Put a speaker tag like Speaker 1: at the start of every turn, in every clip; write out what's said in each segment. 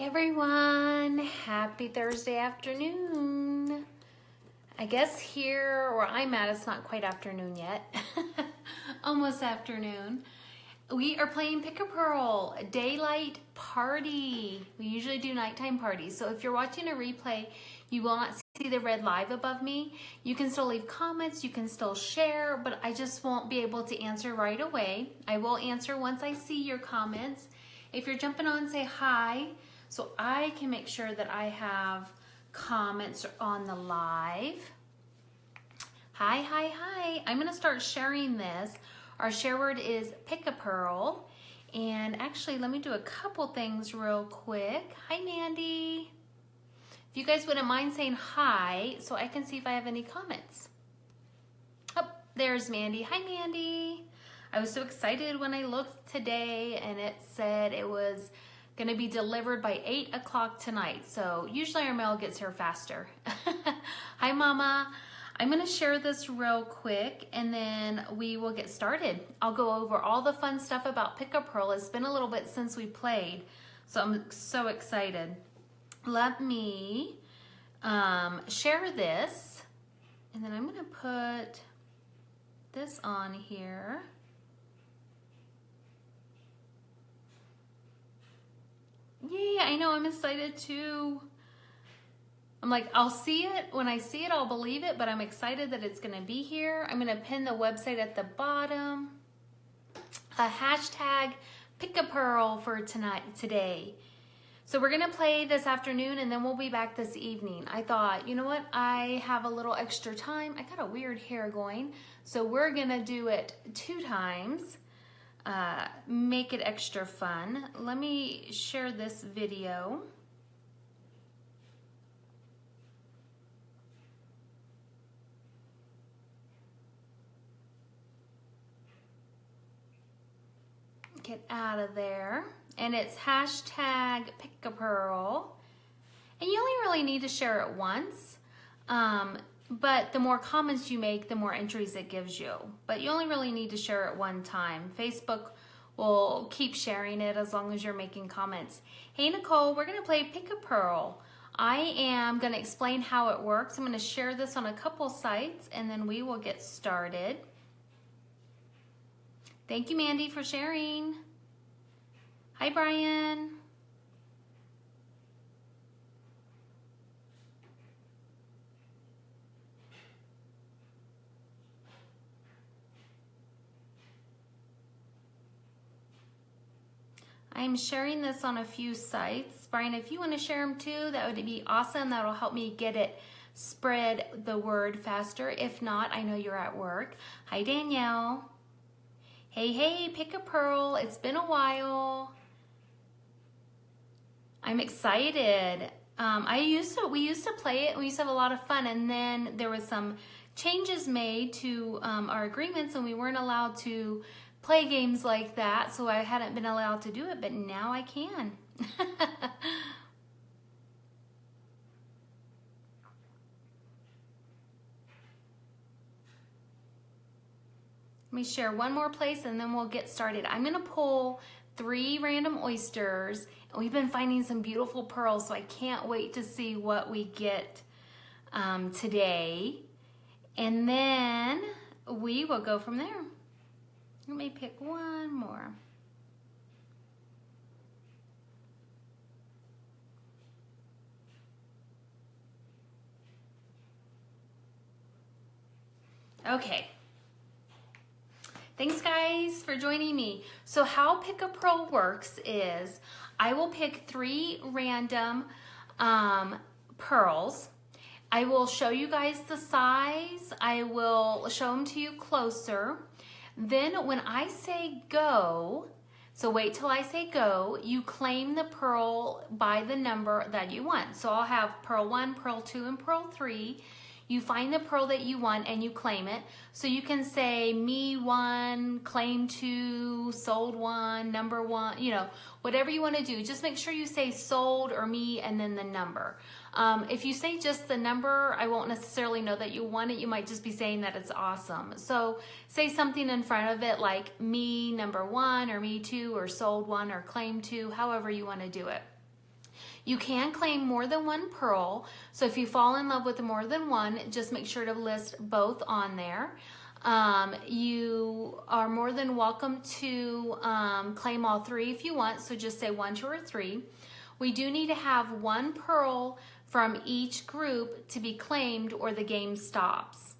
Speaker 1: Everyone, happy Thursday afternoon. I guess here where I'm at, it's not quite afternoon yet. Almost afternoon. We are playing Pick-a-Pearl, Daylight Party. We usually do nighttime parties. So if you're watching a replay, you will not see the red live above me. You can still leave comments, you can still share, but I just won't be able to answer right away. I will answer once I see your comments. If you're jumping on, say hi, so I can make sure that I have comments on the live. Hi, hi, hi. I'm gonna start sharing this. Our share word is Pick-a-Pearl. And actually, let me do a couple things real quick. Hi, Mandy. If you guys wouldn't mind saying hi, so I can see if I have any comments. Oh, there's Mandy. Hi, Mandy. I was so excited when I looked today and it said it was gonna be delivered by 8 o'clock tonight. So usually our mail gets here faster. Hi, Mama. I'm gonna share this real quick and then we will get started. I'll go over all the fun stuff about Pick-a-Pearl. It's been a little bit since we played, so I'm so excited. Let me share this and then I'm gonna put this on here. Yeah, I know, I'm excited too. I'm like, I'll see it. When I see it, I'll believe it, but I'm excited that it's gonna be here. I'm gonna pin the website at the bottom. A hashtag Pick-a-Pearl for today. So we're gonna play this afternoon and then we'll be back this evening. I thought, you know what? I have a little extra time. I got a weird hair going. So we're gonna do it 2 times. Make it extra fun. Let me share this video. Get out of there. And it's hashtag Pick-a-Pearl. And you only really need to share it once. But the more comments you make, the more entries it gives you. But you only really need to share it one time. Facebook will keep sharing it as long as you're making comments. Hey, Nicole, we're gonna play Pick-a-Pearl. I am gonna explain how it works. I'm gonna share this on a couple sites and then we will get started. Thank you, Mandy, for sharing. Hi, Brian. I'm sharing this on a few sites. Brian, if you want to share them too, that would be awesome. That'll help me get it, spread the word faster. If not, I know you're at work. Hi, Danielle. Hey, hey, Pick-a-Pearl. It's been a while. I'm excited. We used to play it. We used to have a lot of fun, and then there was some changes made to our agreements, and we weren't allowed to play games like that, so I hadn't been allowed to do it, but now I can. Let me share one more place and then we'll get started. I'm gonna pull 3 random oysters, and we've been finding some beautiful pearls, so I can't wait to see what we get today. And then we will go from there. Let me pick one more. Okay. Thanks, guys, for joining me. So how Pick-a-Pearl works is I will pick 3 random pearls. I will show you guys the size. I will show them to you closer. Then when I say go, so wait till I say go, you claim the pearl by the number that you want. So I'll have pearl 1, pearl 2, and pearl 3. You find the pearl that you want and you claim it. So you can say me 1, claim 2, sold 1, number 1, you know, whatever you want to do. Just make sure you say sold or me and then the number. If you say just the number, I won't necessarily know that you want it. You might just be saying that it's awesome. So say something in front of it like me number 1 or me 2 or sold 1 or claim 2, however you want to do it. You can claim more than one pearl, so if you fall in love with more than one, just make sure to list both on there. You are more than welcome to claim all three if you want, so just say 1, 2, or 3. We do need to have one pearl from each group to be claimed or the game stops.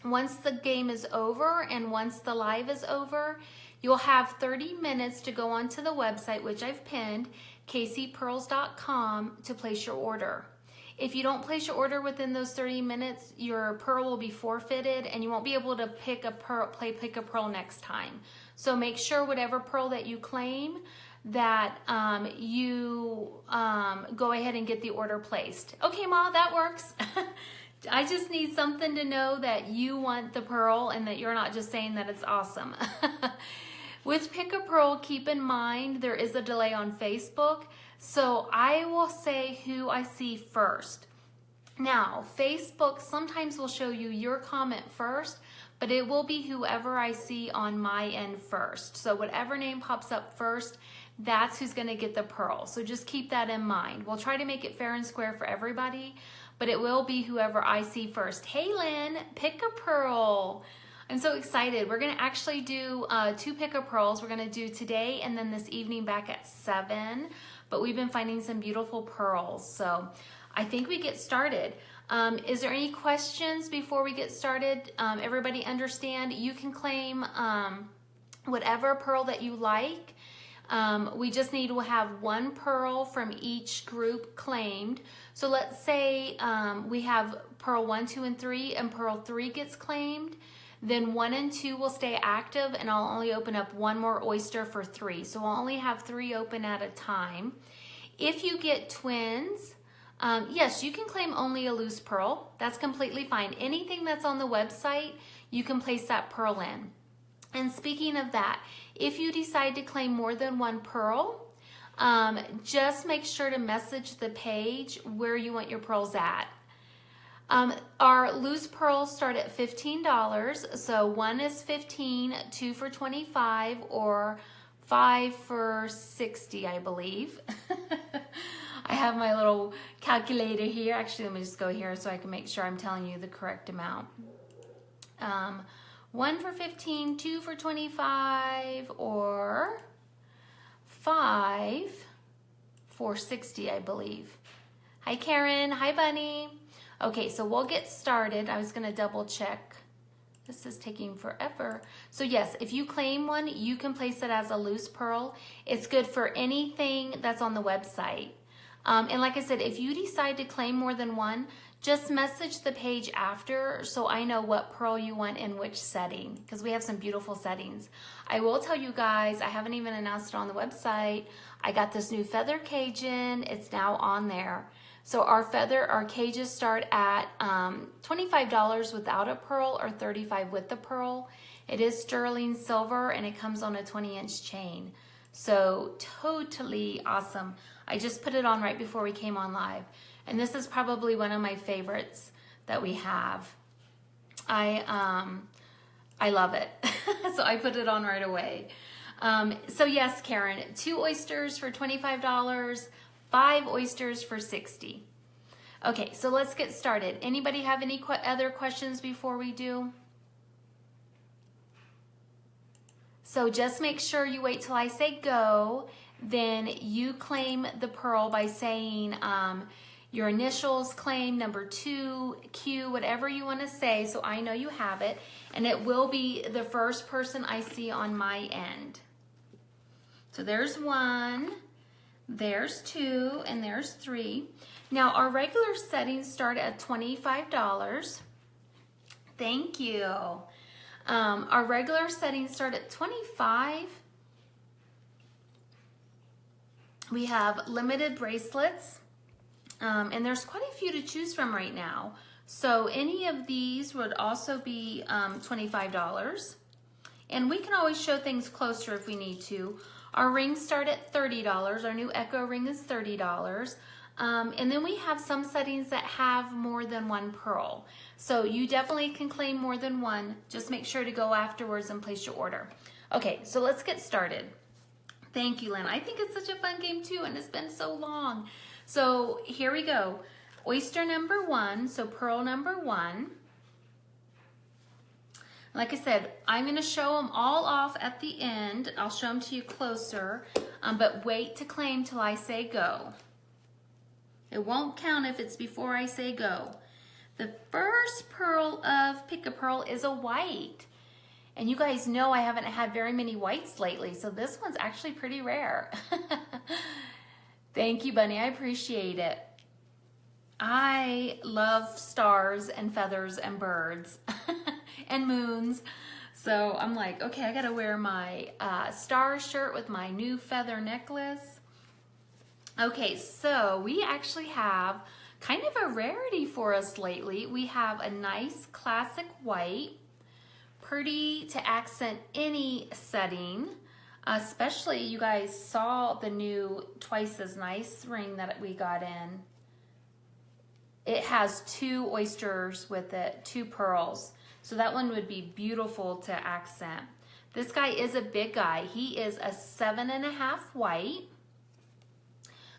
Speaker 1: Once the game is over and once the live is over, you'll have 30 minutes to go onto the website, which I've pinned, kcpearls.com, to place your order. If you don't place your order within those 30 minutes, your pearl will be forfeited and you won't be able to play pick a pearl next time. So make sure whatever pearl that you claim that you go ahead and get the order placed. Okay, Ma, that works. I just need something to know that you want the pearl and that you're not just saying that it's awesome. With Pick a Pearl, keep in mind there is a delay on Facebook, so I will say who I see first. Now, Facebook sometimes will show you your comment first, but it will be whoever I see on my end first. So whatever name pops up first, that's who's gonna get the pearl. So just keep that in mind. We'll try to make it fair and square for everybody, but it will be whoever I see first. Hey Lynn, Pick a Pearl. I'm so excited. We're gonna actually do 2 Pick a Pearls. We're gonna do today and then this evening back at 7, but we've been finding some beautiful pearls. So I think we get started. Is there any questions before we get started? Everybody understand you can claim whatever pearl that you like. We just need to have one pearl from each group claimed. So let's say we have pearl 1, 2, and 3, and pearl 3 gets claimed. Then 1 and 2 will stay active, and I'll only open up one more oyster for 3. So I'll only have 3 open at a time. If you get twins, yes, you can claim only a loose pearl. That's completely fine. Anything that's on the website, you can place that pearl in. And speaking of that, if you decide to claim more than one pearl, just make sure to message the page where you want your pearls at. Our loose pearls start at $15, so 1 is $15, 2 for $25, or 5 for $60, I believe. I have my little calculator here. Actually, let me just go here so I can make sure I'm telling you the correct amount. 1 for $15, 2 for $25, or 5 for $60, I believe. Hi, Karen. Hi, Bunny. Okay, so we'll get started. I was gonna double check. This is taking forever. So yes, if you claim one, you can place it as a loose pearl. It's good for anything that's on the website. And like I said, if you decide to claim more than one, just message the page after so I know what pearl you want in which setting, because we have some beautiful settings. I will tell you guys, I haven't even announced it on the website. I got this new feather cage in. It's now on there. So our cages start at $25 without a pearl or $35 with the pearl. It is sterling silver and it comes on a 20-inch chain. So totally awesome. I just put it on right before we came on live. And this is probably one of my favorites that we have. I love it. So I put it on right away. So yes, Karen, 2 oysters for $25. 5 oysters for $60. Okay, so let's get started. Anybody have any other questions before we do? So just make sure you wait till I say go, then you claim the pearl by saying your initials, claim number 2, Q, whatever you want to say, so I know you have it, and it will be the first person I see on my end. So there's 1. There's 2, and there's 3. Now our regular settings start at $25. Thank you. Our regular settings start at $25. We have limited bracelets, and there's quite a few to choose from right now. So any of these would also be $25. And we can always show things closer if we need to. Our rings start at $30. Our new Echo ring is $30. And then we have some settings that have more than one pearl. So you definitely can claim more than one. Just make sure to go afterwards and place your order. Okay, so let's get started. Thank you, Lynn. I think it's such a fun game too, and it's been so long. So here we go. Oyster number 1, so pearl number 1. Like I said, I'm going to show them all off at the end. I'll show them to you closer, but wait to claim till I say go. It won't count if it's before I say go. The first pearl of Pick-a-Pearl is a white. And you guys know I haven't had very many whites lately, so this one's actually pretty rare. Thank you, Bunny. I appreciate it. I love stars and feathers and birds and moons. So I'm like, okay, I gotta wear my star shirt with my new feather necklace. Okay, so we actually have kind of a rarity for us lately. We have a nice classic white, pretty to accent any setting. Especially, you guys saw the new Twice as Nice ring that we got in. It has 2 oysters with it, 2 pearls. So that one would be beautiful to accent. This guy is a big guy. He is a 7.5 white.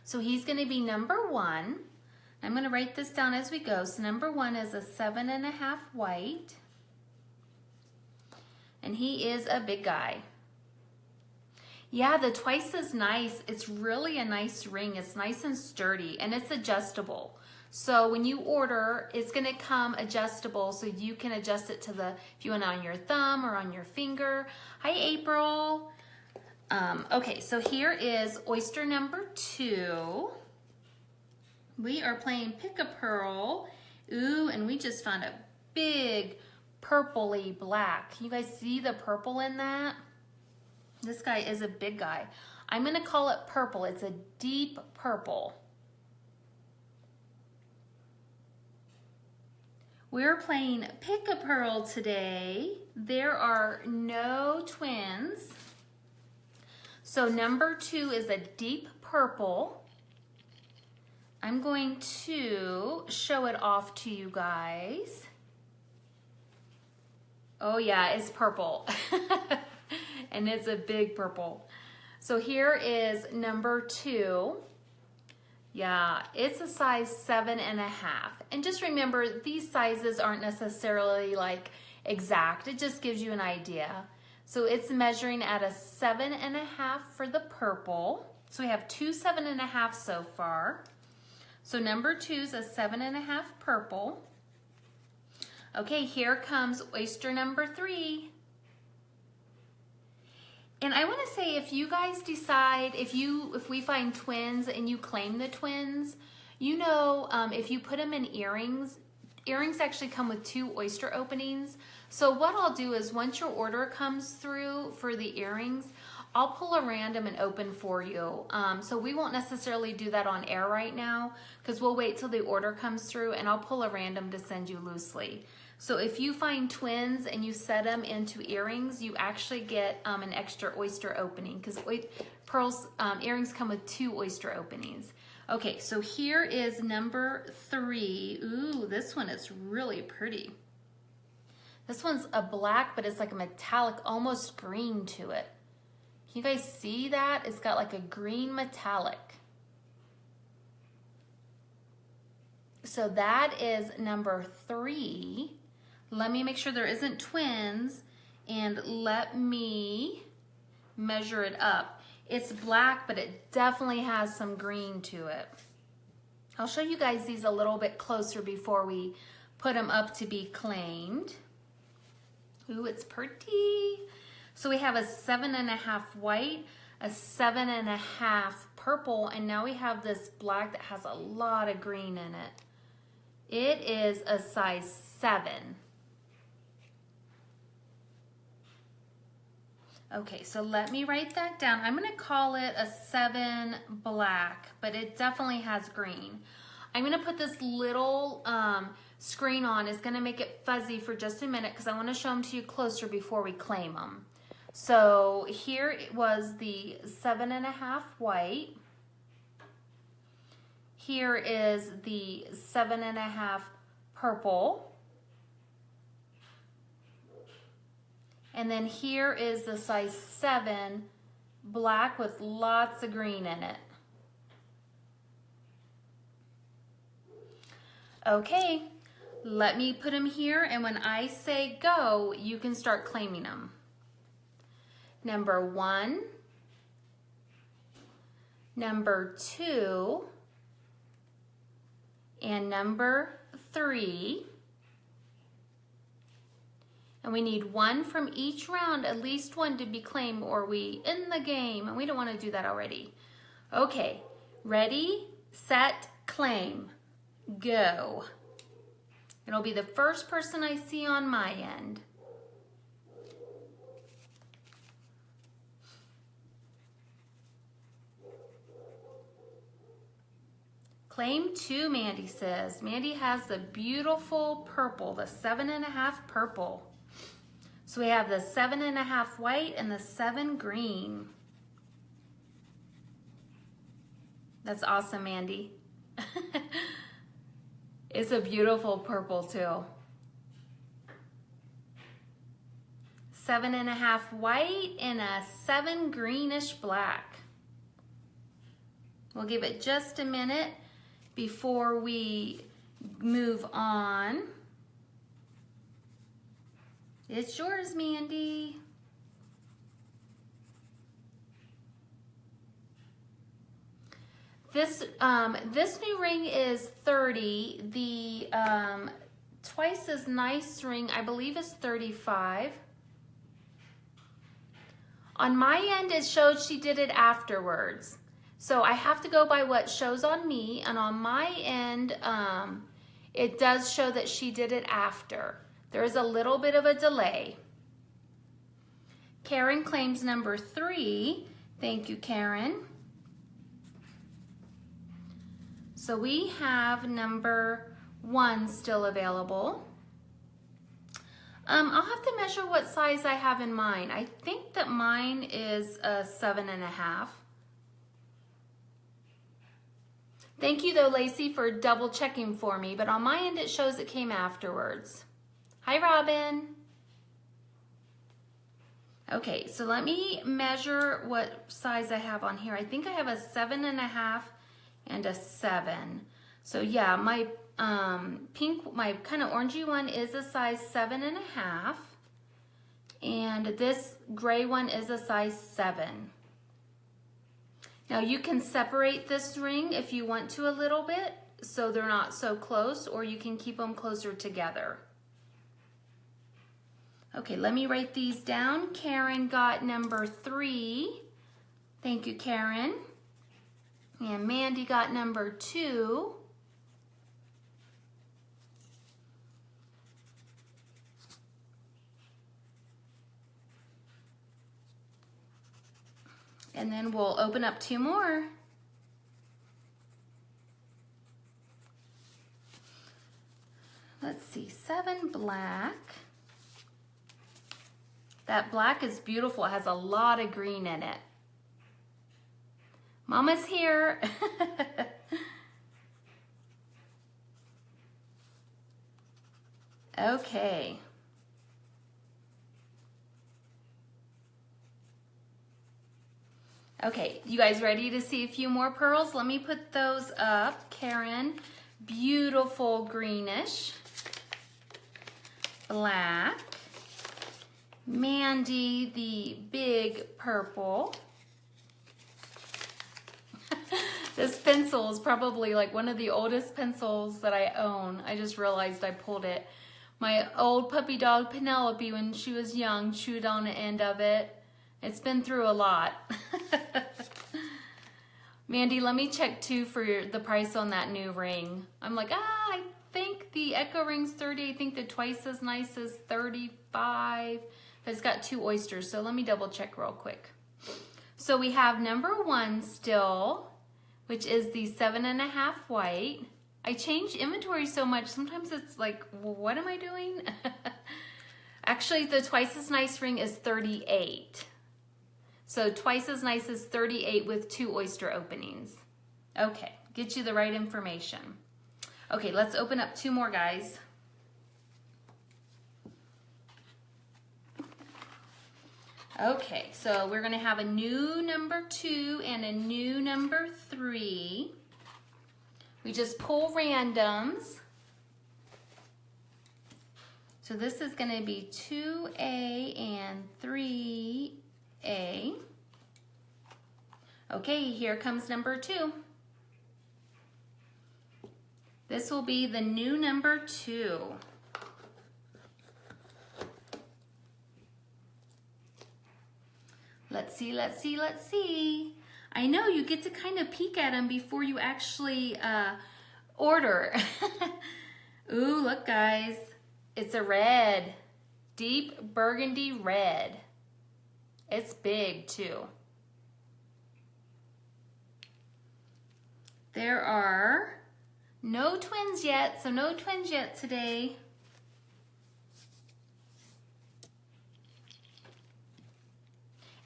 Speaker 1: So he's gonna be number 1. I'm gonna write this down as we go. So number 1 is a 7.5 white. And he is a big guy. Yeah, the Twice as Nice, it's really a nice ring. It's nice and sturdy, and it's adjustable. So when you order, it's gonna come adjustable, so you can adjust it to if you want it on your thumb or on your finger. Hi, April. Okay, so here is oyster number 2. We are playing Pick-a-Pearl. Ooh, and we just found a big purpley black. Can you guys see the purple in that? This guy is a big guy. I'm gonna call it purple. It's a deep purple. We're playing Pick-a-Pearl today. There are no twins. So number 2 is a deep purple. I'm going to show it off to you guys. Oh yeah, it's purple. And it's a big purple. So here is number 2. Yeah, it's a size 7.5. And just remember, these sizes aren't necessarily like exact. It just gives you an idea. So it's measuring at a 7.5 for the purple. So we have 2 7.5 so far. So number 2 is a 7.5 purple. Okay, here comes oyster number 3. And I want to say, if you guys decide, if we find twins and you claim the twins, you know, if you put them in earrings, earrings actually come with 2 oyster openings. So what I'll do is, once your order comes through for the earrings, I'll pull a random and open for you. So we won't necessarily do that on air right now, because we'll wait till the order comes through, and I'll pull a random to send you loosely. So if you find twins and you set them into earrings, you actually get an extra oyster opening, because pearls earrings come with 2 oyster openings. Okay, so here is number 3. Ooh, this one is really pretty. This one's a black, but it's like a metallic, almost green to it. Can you guys see that? It's got like a green metallic. So that is number 3. Let me make sure there isn't twins, and let me measure it up. It's black, but it definitely has some green to it. I'll show you guys these a little bit closer before we put them up to be claimed. Ooh, it's pretty. So we have a 7.5 white, a 7.5 purple, and now we have this black that has a lot of green in it. It is a size 7. Okay, so let me write that down. I'm gonna call it a 7 black, but it definitely has green. I'm gonna put this little screen on. It's gonna make it fuzzy for just a minute, because I wanna show them to you closer before we claim them. So here it was the 7.5 white. Here is the 7.5 purple. And then here is the size 7 black with lots of green in it. Okay, let me put them here, and when I say go, you can start claiming them. Number 1, number 2, and number 3. And we need one from each round, at least one to be claimed, or we end the game, and we don't want to do that already. Okay, ready, set, claim, go. It'll be the first person I see on my end. Claim 2, Mandy says. Mandy has the beautiful purple, the 7.5 purple. So we have the 7.5 white and the 7 green. That's awesome, Mandy. It's a beautiful purple too. 7.5 white and a 7 greenish black. We'll give it just a minute before we move on. It's yours, Mandy. This new ring is 30. The twice as nice ring, I believe, is 35. On my end, it showed she did it afterwards. So I have to go by what shows on me, and on my end, it does show that she did it after. There is a little bit of a delay. Karen claims number 3. Thank you, Karen. So we have number 1 still available. I'll have to measure what size I have in mine. I think that mine is a 7.5. Thank you though, Lacey, for double checking for me, but on my end it shows it came afterwards. Hi, Robin. Okay, so let me measure what size I have on here. I think I have a 7.5 and a 7. So yeah, my pink, my kind of orangey one is a size 7.5, and this gray one is a size 7. Now you can separate this ring if you want to a little bit, so they're not so close, or you can keep them closer together. Okay, let me write these down. Karen got number 3. Thank you, Karen. And Mandy got number 2. And then we'll open up 2 more. Let's see, 7 black. That black is beautiful. It has a lot of green in it. Mama's here. Okay. Okay, you guys ready to see a few more pearls? Let me put those up. Karen, beautiful greenish. Black. Mandy, the big purple. This pencil is probably like one of the oldest pencils that I own. I just realized I pulled it. My old puppy dog Penelope, when she was young, chewed on the end of it. It's been through a lot. Mandy, let me check too for the price on that new ring. I'm like, I think the Echo ring's 30. I think the twice as nice is 35. But it's got 2 oysters, so let me double check real quick. So we have number 1 still, which is the 7.5 white. I change inventory so much, sometimes it's like, well, what am I doing? Actually, the twice as nice ring is 38. So twice as nice is 38 with 2 oyster openings. Okay, get you the right information. Okay, let's open up 2 more, guys. Okay, so we're gonna have a new number 2 and a new number 3. We just pull randoms. So this is gonna be 2A and 3A. Okay, here comes number 2. This will be the new number 2. Let's see, let's see, let's see. I know you get to kind of peek at them before you actually order. Ooh, look guys, it's a red, deep burgundy red. It's big too. There are no twins yet, so no twins yet today.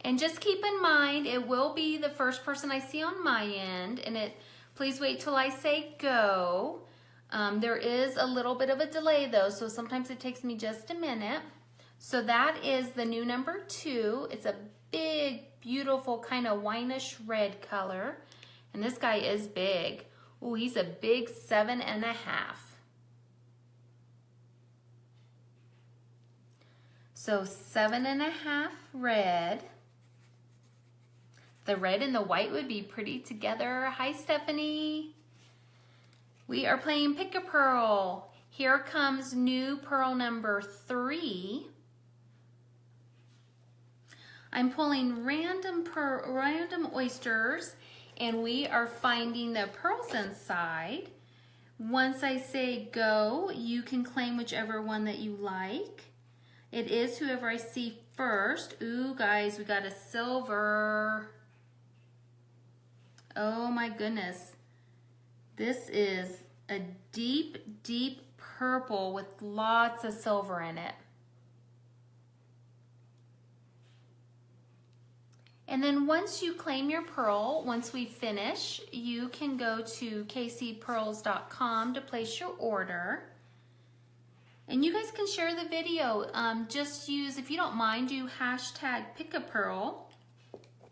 Speaker 1: And just keep in mind, it will be the first person I see on my end, and please wait till I say go. There is a little bit of a delay though, so sometimes it takes me just a minute. So that is the new number 2. It's a big, beautiful kind of wineish red color. And this guy is big. Ooh, he's a big 7.5. So 7.5 red. The red and the white would be pretty together. Hi, Stephanie. We are playing Pick-a-Pearl. Here comes new pearl number 3. I'm pulling random oysters, and we are finding the pearls inside. Once I say go, you can claim whichever one that you like. It is whoever I see first. Ooh, guys, we got a silver. Oh my goodness. This is a deep, deep purple with lots of silver in it. And then once you claim your pearl, once we finish, you can go to kcpearls.com to place your order. And you guys can share the video. Just use, if you don't mind, do hashtag Pick-a-Pearl,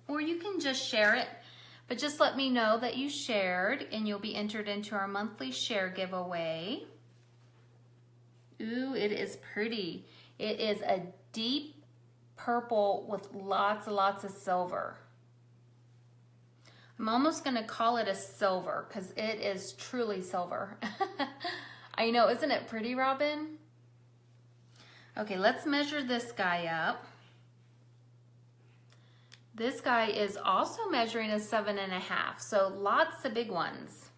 Speaker 1: or you can just share it. But just let me know that you shared, and you'll be entered into our monthly share giveaway. Ooh, it is pretty. It is a deep purple with lots and lots of silver. I'm almost gonna call it a silver because it is truly silver. I know, isn't it pretty, Robin? Okay, let's measure this guy up. This guy is also measuring a 7.5, so lots of big ones.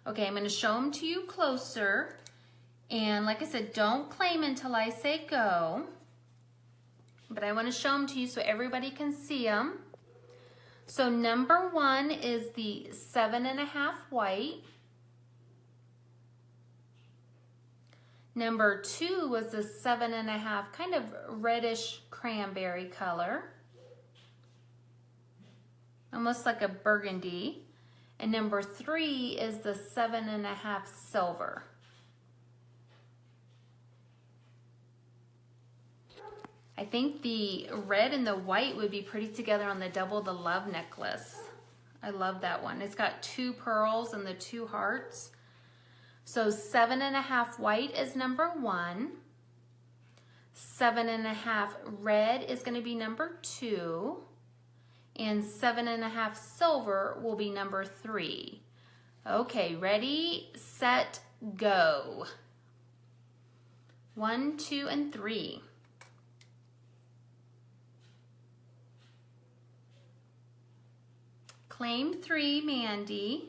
Speaker 1: Okay, I'm gonna show them to you closer. And like I said, don't claim until I say go. But I wanna show them to you so everybody can see them. So number 1 is the 7.5 white. Number 2 was the 7.5 kind of reddish cranberry color. Almost like a burgundy. And number 3 is the 7.5 silver. I think the red and the white would be pretty together on the Double the Love necklace. I love that one. It's got 2 pearls and the 2 hearts. So 7.5 white is number 1. 7.5 red is going to be number 2. And 7.5 silver will be number 3. Okay, ready, set, go. 1, 2, and 3. Claim 3, Mandy.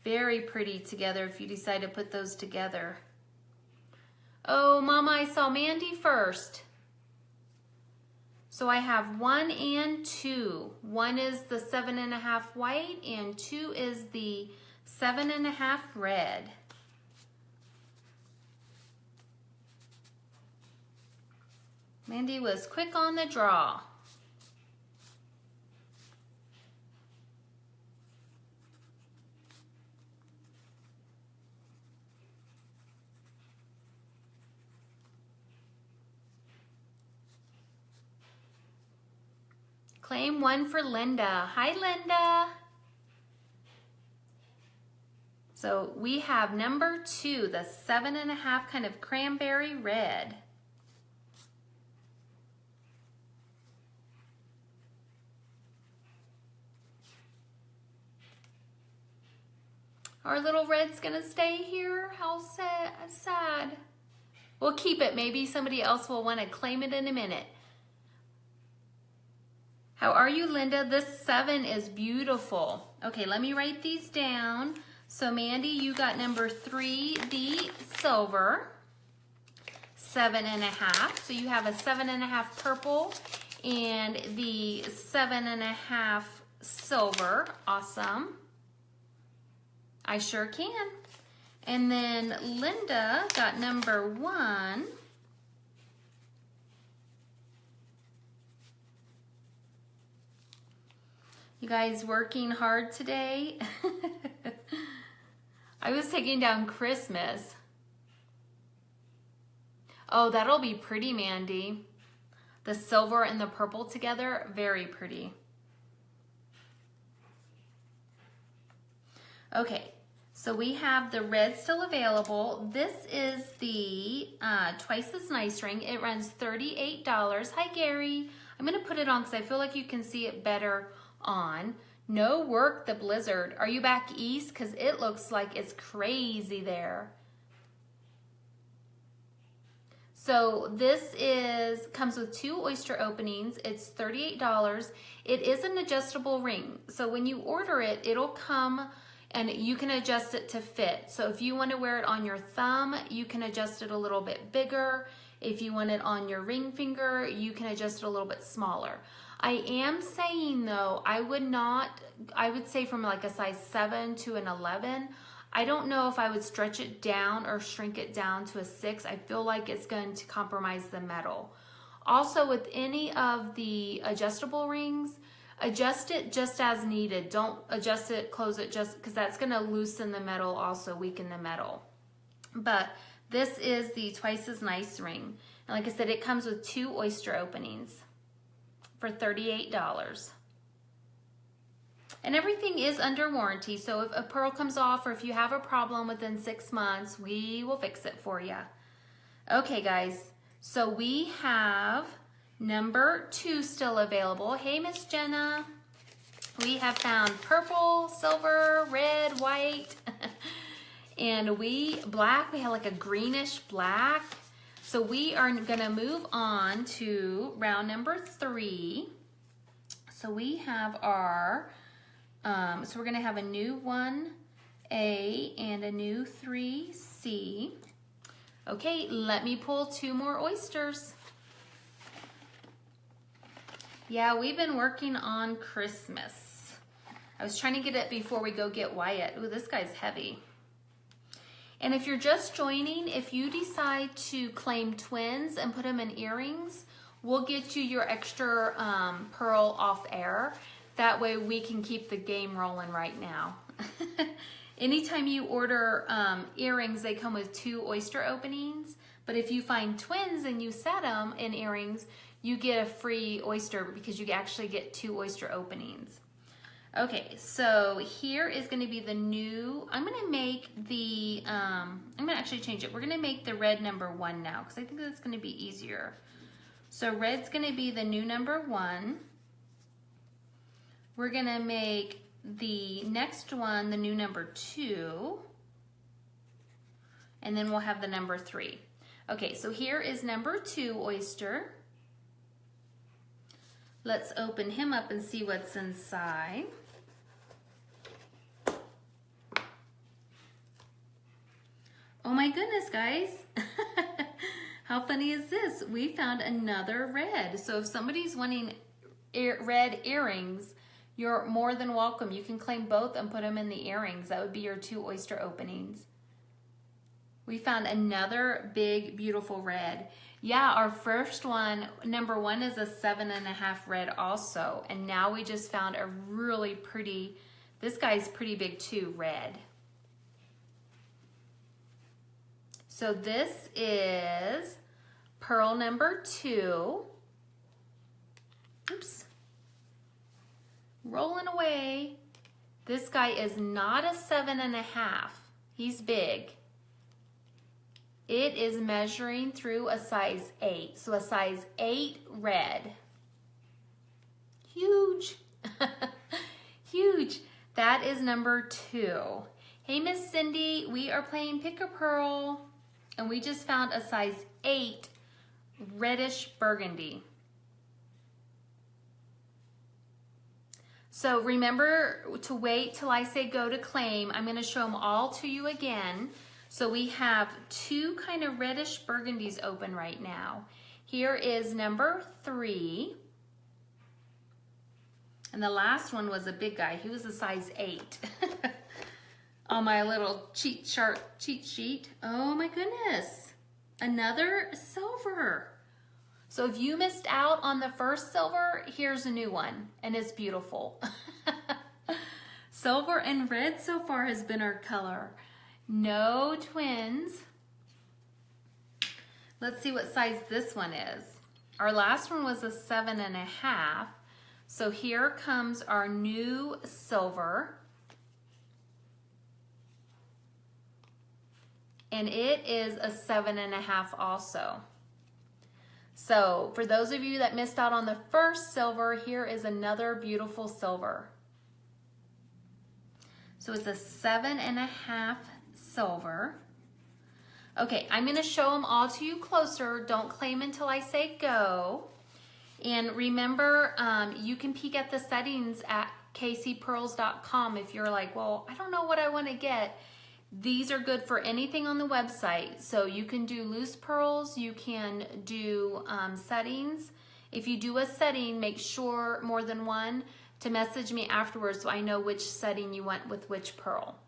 Speaker 1: Very pretty together if you decide to put those together. Oh, Mama, I saw Mandy first. So I have 1 and 2. 1 is the 7.5 white and 2 is the 7.5 red. Mandy was quick on the draw. Claim one for Linda. Hi, Linda. So we have number 2, the 7.5 kind of cranberry red. Our little red's gonna stay here. How sad. We'll keep it. Maybe somebody else will want to claim it in a minute. How are you, Linda? This 7 is beautiful. Okay, let me write these down. So Mandy, you got number 3, the silver, 7.5. So you have a 7.5 purple and the 7.5 silver. Awesome. I sure can. And then Linda got number 1. You guys working hard today? I was taking down Christmas. Oh, that'll be pretty, Mandy. The silver and the purple together, very pretty. Okay, so we have the red still available. This is the Twice as Nice ring. It runs $38. Hi, Gary. I'm gonna put it on because I feel like you can see it better on. No work, the blizzard. Are you back east? Because it looks like it's crazy there. So this comes with 2 oyster openings. It's $38. It is an adjustable ring. So when you order it, it'll come and you can adjust it to fit. So if you want to wear it on your thumb, you can adjust it a little bit bigger. If you want it on your ring finger, you can adjust it a little bit smaller. I am saying though, I would say from like a size 7 to an 11. I don't know if I would stretch it down or shrink it down to a 6. I feel like it's going to compromise the metal. Also, with any of the adjustable rings, adjust it just as needed. Don't adjust it, close it just because that's going to loosen the metal, also weaken the metal. But this is the Twice as Nice ring. And like I said, it comes with 2 oyster openings for $38. And everything is under warranty. So if a pearl comes off or if you have a problem within 6 months, we will fix it for you. Okay, guys. So we have number 2 still available. Hey, Miss Jenna. We have found purple, silver, red, white, and black. We have like a greenish black. So we are gonna move on to round number 3. So we have our, so we're gonna have a new 1A and a new 3C. Okay, let me pull 2 more oysters. Yeah, we've been working on Christmas. I was trying to get it before we go get Wyatt. Ooh, this guy's heavy. And if you're just joining, if you decide to claim twins and put them in earrings, we'll get you your extra pearl off air. That way we can keep the game rolling right now. Anytime you order earrings, they come with 2 oyster openings. But if you find twins and you set them in earrings, you get a free oyster because you actually get 2 oyster openings. Okay, so here is going to be the new, I'm going to make the, I'm going to actually change it. We're going to make the red number 1 now because I think that's going to be easier. So red's going to be the new number 1. We're going to make the next one the new number 2. And then we'll have the number 3. Okay, so here is number 2 oyster. Let's open him up and see what's inside. Oh my goodness, guys. How funny is this? We found another red. So if somebody's wanting red earrings, you're more than welcome. You can claim both and put them in the earrings. That would be your 2 oyster openings. We found another big, beautiful red. Yeah, our first one, number 1, is a 7.5 red also. And now we just found a really pretty, this guy's pretty big too, red. So this is pearl number 2. Oops. rolling away. This guy is not a 7.5. He's big. It is measuring through a size 8. So a size 8 red. Huge. Huge. That is number 2. Hey, Miss Cindy, we are playing Pick-a-Pearl, and we just found a size 8 reddish burgundy. So remember to wait till I say go to claim. I'm going to show them all to you again. So we have 2 kind of reddish burgundies open right now. Here is number 3. And the last one was a big guy. He was a size 8. On my little cheat sheet. Oh my goodness. Another silver. So if you missed out on the first silver, here's a new one, and it's beautiful. Silver and red so far has been our color. No twins. Let's see what size this one is. Our last one was a 7.5. So here comes our new silver. And it is a 7.5 also. So for those of you that missed out on the first silver, here is another beautiful silver. So it's a 7.5 silver. Okay, I'm going to show them all to you closer. Don't claim until I say go. And remember, you can peek at the settings at kcpearls.com if you're like, well, I don't know what I want to get. These are good for anything on the website. So you can do loose pearls, you can do settings. If you do a setting, make sure more than one to message me afterwards so I know which setting you went with which pearl.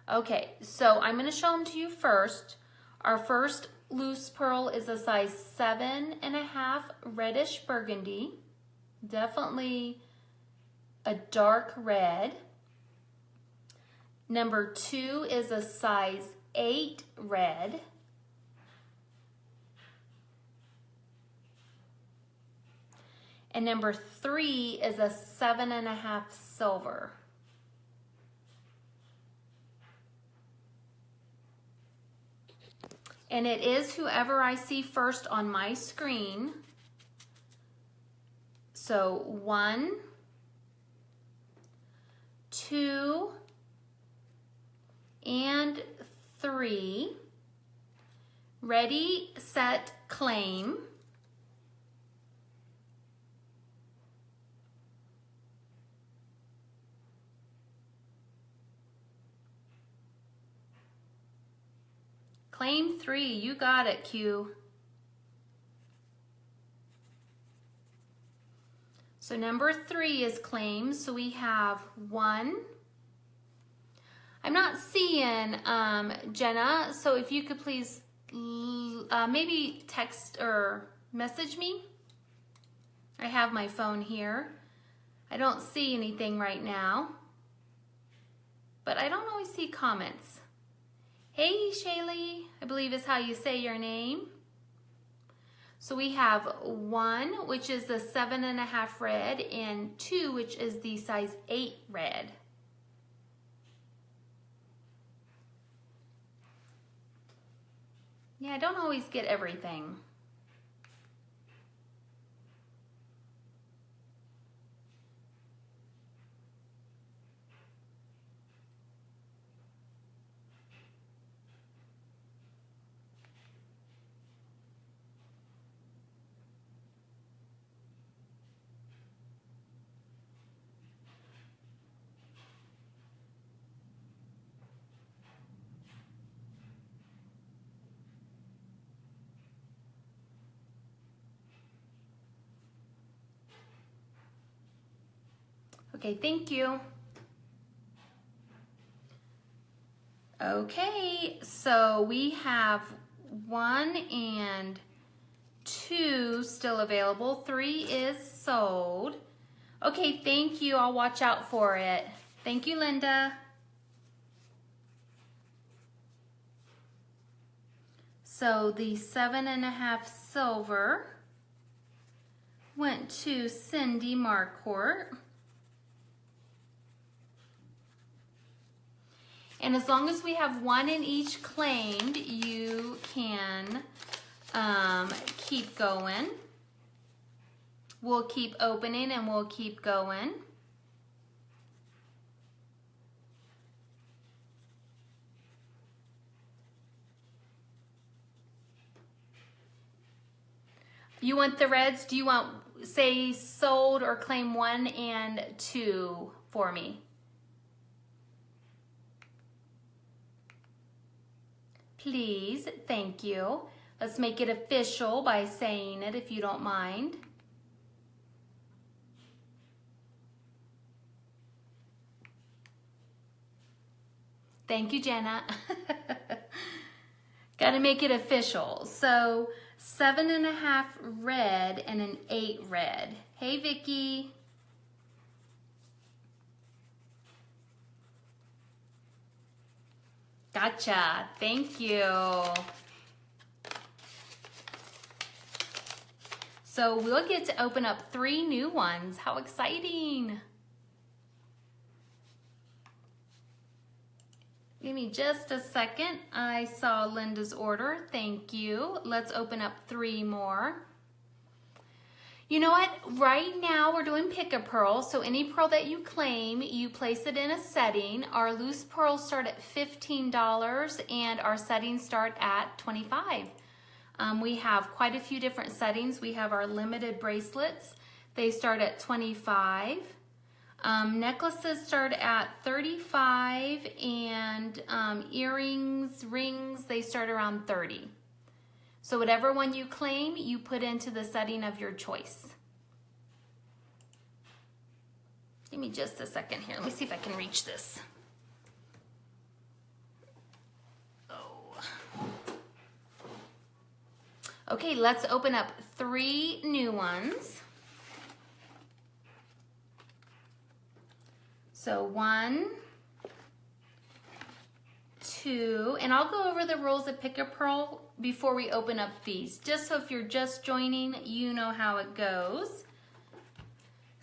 Speaker 1: Okay, so I'm going to show them to you first. Our first loose pearl is a size 7.5 reddish burgundy. Definitely a dark red. Number 2 is a size 8 red. And number 3 is a 7.5 silver. And it is whoever I see first on my screen. So 1, 2, and 3. Ready, set, claim. Claim 3, you got it, Q. So number 3 is claimed. So we have 1. I'm not seeing Jenna, so if you could please maybe text or message me. I have my phone here. I don't see anything right now, but I don't always see comments. Hey, Shaylee, I believe is how you say your name. So we have 1, which is the 7.5 red, and 2, which is the size 8 red. Yeah, I don't always get everything. Okay, thank you. Okay, so we have 1 and 2 still available. 3 is sold. Okay, thank you. I'll watch out for it. Thank you, Linda. So the 7.5 silver went to Cindy Marcourt. And as long as we have one in each claimed, you can keep going. We'll keep opening and we'll keep going. You want the reds? Do you want, say, sold or claim 1 and 2 for me? Please, thank you. Let's make it official by saying it if you don't mind. Thank you, Jenna. Got to make it official. So 7.5 red and an 8 red. Hey, Vicky. Gotcha. Thank you. So we'll get to open up 3 new ones. How exciting. Give me just a second. I saw Linda's order. Thank you. Let's open up 3 more. You know what? Right now we're doing pick a pearl. So any pearl that you claim, you place it in a setting. Our loose pearls start at $15 and our settings start at $25. We have quite a few different settings. We have our limited bracelets. They start at $25. Necklaces start at $35 and earrings, rings, they start around $30. So whatever one you claim, you put into the setting of your choice. Give me just a second here. Let me see if I can reach this. Oh. Okay, let's open up 3 new ones. So 1, 2, and I'll go over the rules of pick a pearl before we open up these, just so if you're just joining, you know how it goes.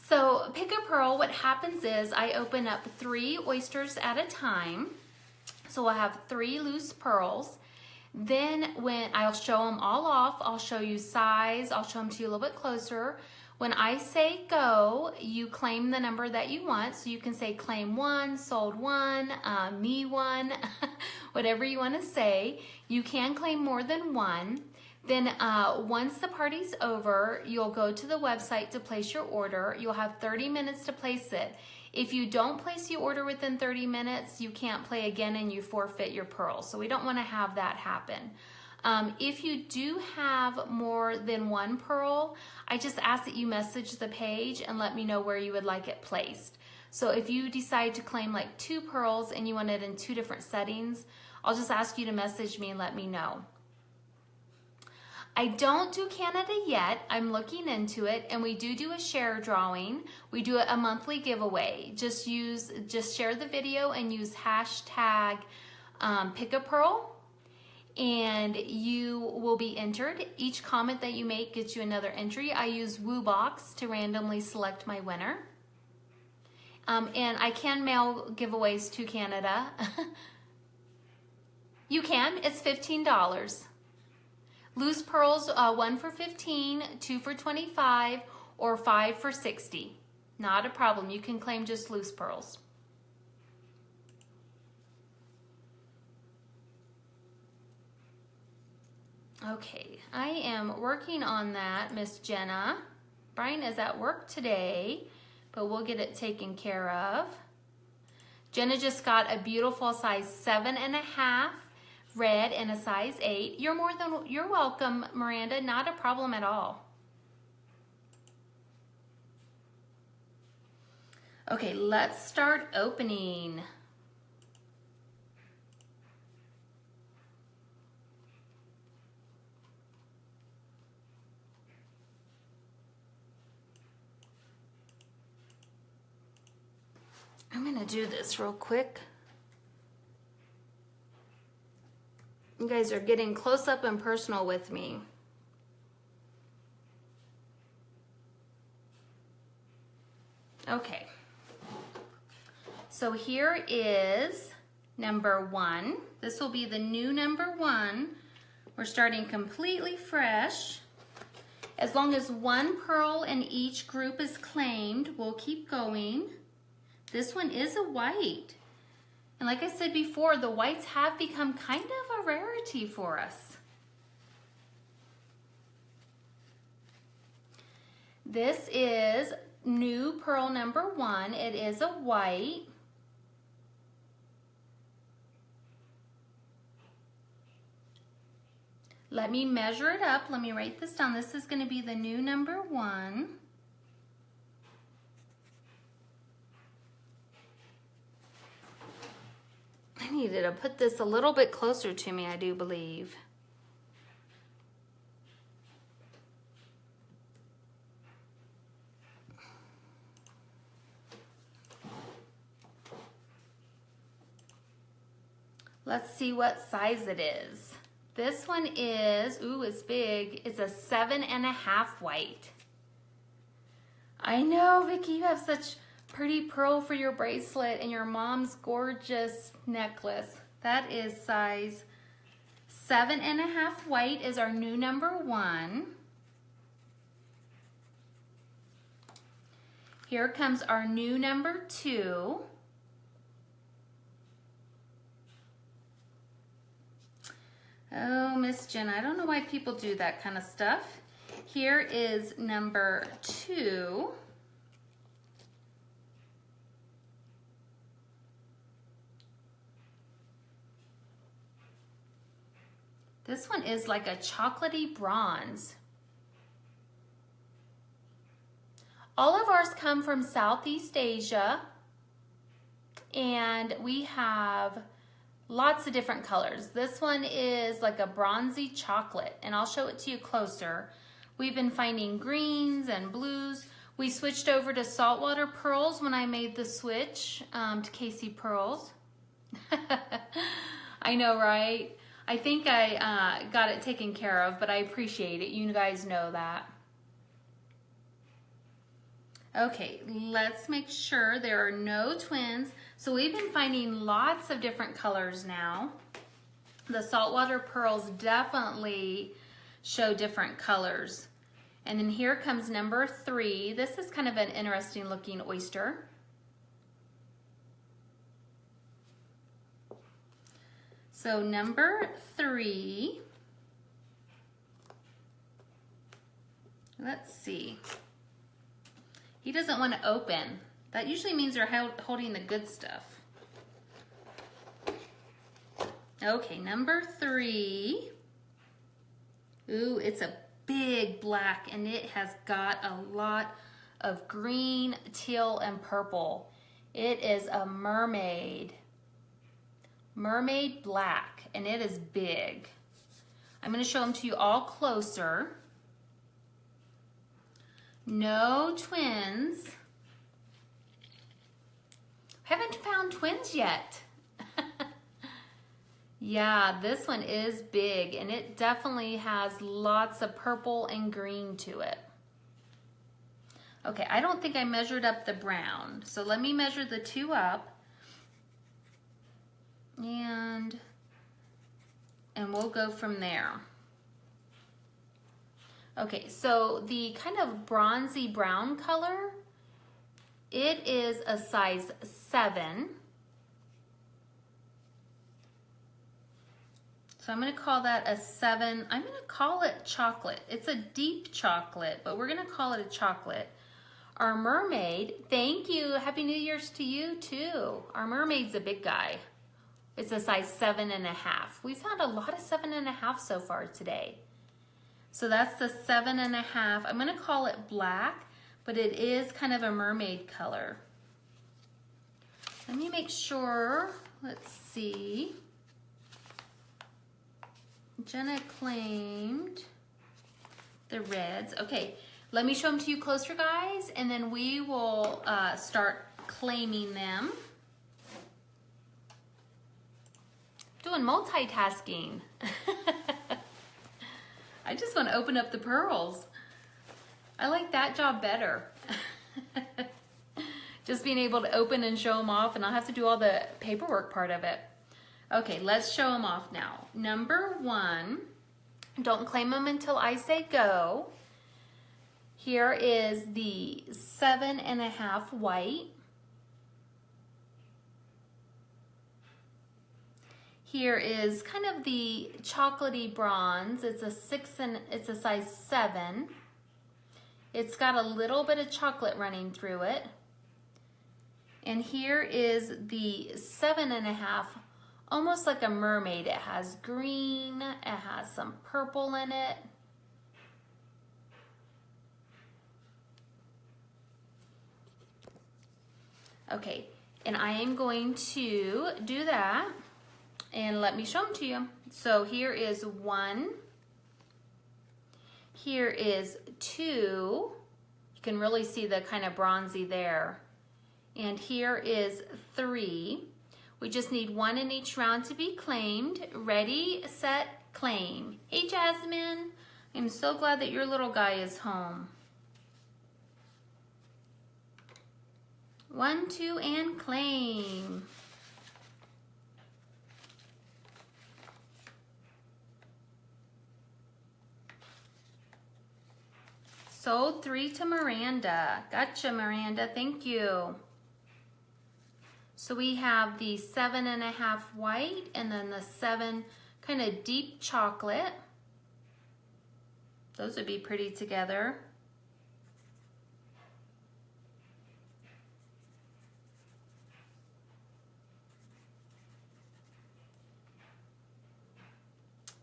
Speaker 1: So pick a pearl, what happens is I open up 3 oysters at a time. So I'll have 3 loose pearls. Then when I'll show them all off, I'll show you size, I'll show them to you a little bit closer. When I say go, you claim the number that you want. So you can say claim 1, sold 1, me 1, whatever you want to say. You can claim more than 1. Then once the party's over, you'll go to the website to place your order. You'll have 30 minutes to place it. If you don't place your order within 30 minutes, you can't play again and you forfeit your pearls. So we don't want to have that happen. If you do have more than 1 pearl, I just ask that you message the page and let me know where you would like it placed. So if you decide to claim like 2 pearls and you want it in 2 different settings, I'll just ask you to message me and let me know. I don't do Canada yet. I'm looking into it, and we do a share drawing. We do a monthly giveaway. Just share the video and use hashtag pick a pearl, and you will be entered. Each comment that you make gets you another entry. I use WooBox to randomly select my winner. And I can mail giveaways to Canada. You can, it's $15. Loose pearls, 1 for $15, 2 for $25, or 5 for $60. Not a problem, you can claim just loose pearls. Okay, I am working on that, Miss Jenna. Brian is at work today, but we'll get it taken care of. Jenna just got a beautiful size 7.5 red and a size 8. You're welcome, Miranda. Not a problem at all. Okay, let's start opening. I'm gonna do this real quick. You guys are getting close up and personal with me. Okay. So here is number 1. This will be the new number 1. We're starting completely fresh. As long as 1 pearl in each group is claimed, we'll keep going. This one is a white. And like I said before, the whites have become kind of a rarity for us. This is new pearl number 1. It is a white. Let me measure it up. Let me write this down. This is going to be the new number 1. I needed to put this a little bit closer to me, I do believe. Let's see what size it is. This one is, ooh, it's big. It's a 7.5 white. I know, Vicki, you have such pretty pearl for your bracelet and your mom's gorgeous necklace. That is size 7.5 white is our new number 1. Here comes our new number 2. Oh, Miss Jen, I don't know why people do that kind of stuff. Here is number 2. This one is like a chocolatey bronze. All of ours come from Southeast Asia, and we have lots of different colors. This one is like a bronzy chocolate, and I'll show it to you closer. We've been finding greens and blues. We switched over to saltwater pearls when I made the switch to KC Pearls. I know, right? I think I got it taken care of, but I appreciate it. You guys know that. Okay, let's make sure there are no twins. So we've been finding lots of different colors now. The saltwater pearls definitely show different colors. And then here comes number 3. This is kind of an interesting looking oyster. So number 3, let's see. He doesn't want to open. That usually means they're holding the good stuff. Okay, number 3. Ooh, it's a big black, and it has got a lot of green, teal, and purple. It is a mermaid. Mermaid black, and it is big. I'm going to show them to you all closer. No twins. Haven't found twins yet. Yeah, this one is big, and it definitely has lots of purple and green to it. Okay, I don't think I measured up the brown, so let me measure the 2 up, and we'll go from there. Okay, so the kind of bronzy brown color, it is a size 7. So I'm going to call that a 7. I'm going to call it chocolate. It's a deep chocolate, but we're going to call it a chocolate. Our mermaid, thank you. Happy New Year's to you too. Our mermaid's a big guy. It's a size 7.5. We found a lot of 7.5 so far today. So that's the 7.5. I'm going to call it black, but it is kind of a mermaid color. Let me make sure. Let's see. Jenna claimed the reds. Okay, let me show them to you closer, guys, and then we will start claiming them. Doing multitasking. I just want to open up the pearls. I like that job better. Just being able to open and show them off, and I'll have to do all the paperwork part of it. Okay, let's show them off now. Number 1, don't claim them until I say go. Here is the 7.5 white. Here is kind of the chocolatey bronze. It's a it's a size 7. It's got a little bit of chocolate running through it. And here is the 7.5, almost like a mermaid. It has green, it has some purple in it. Okay, and I am going to do that, and let me show them to you. So here is 1, here is 2, you can really see the kind of bronzy there, and here is 3. We just need 1 in each round to be claimed. Ready, set, claim. Hey Jasmine, I'm so glad that your little guy is home. 1, 2, and claim. Sold 3 to Miranda. Gotcha, Miranda, thank you. So we have the 7.5 white and then the 7 kind of deep chocolate. Those would be pretty together.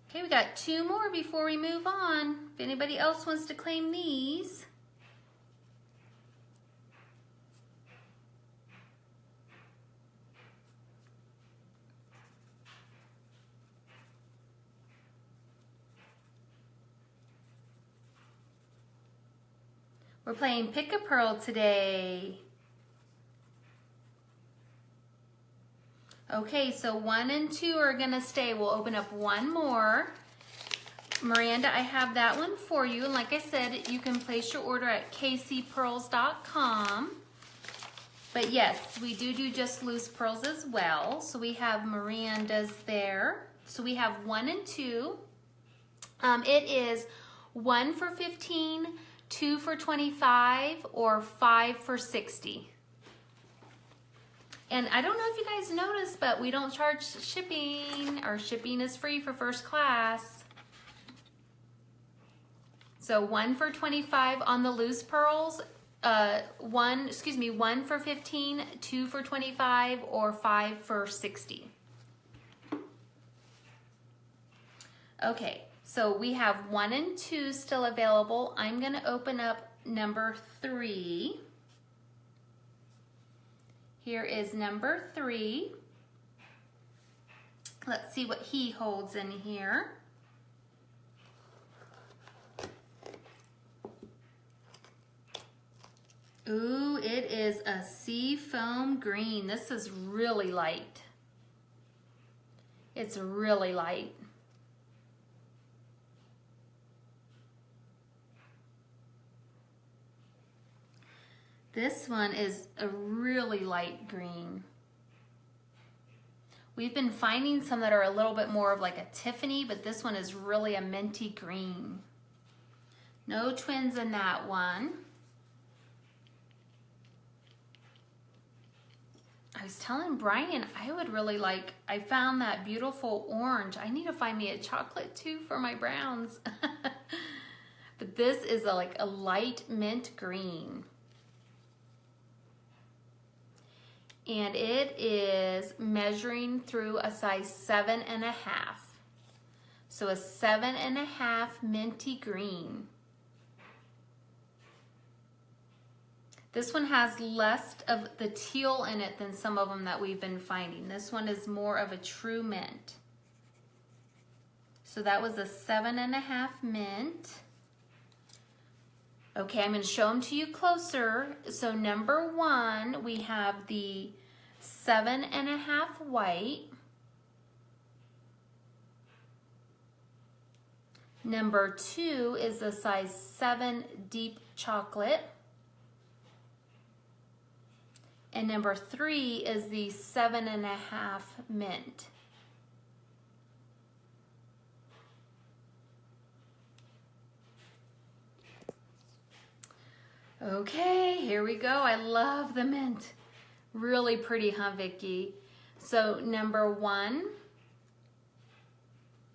Speaker 1: Okay, we got 2 more before we move on. If anybody else wants to claim these. We're playing Pick-a-Pearl today. Okay, so 1 and 2 are gonna stay. We'll open up 1 more. Miranda, I have that one for you. And like I said, you can place your order at kcpearls.com. But yes, we do just loose pearls as well. So we have Miranda's there. So we have 1 and 2. It is 1 for 15, 2 for 25, or 5 for 60. And I don't know if you guys noticed, but we don't charge shipping. Our shipping is free for first class. So 1 for 25 on the loose pearls, 1 for 15, 2 for 25, or 5 for 60. Okay, so we have 1 and 2 still available. I'm gonna open up number 3. Here is number 3. Let's see what he holds in here. Ooh, it is a sea foam green. This is really light. It's really light. This one is a really light green. We've been finding some that are a little bit more of like a Tiffany, but this one is really a minty green. No twins in that one. I was telling Brian I would really like, I found that beautiful orange. I need to find me a chocolate too for my browns. But this is like a light mint green. And it is measuring through a size 7.5. So a 7.5 minty green. This one has less of the teal in it than some of them that we've been finding. This one is more of a true mint. So that was a 7.5 mint. Okay, I'm going to show them to you closer. So number 1, we have the 7.5 white. Number 2 is the size 7 deep chocolate. And number 3 is the 7.5 mint. Okay, here we go. I love the mint. Really pretty, huh, Vicki? So number 1,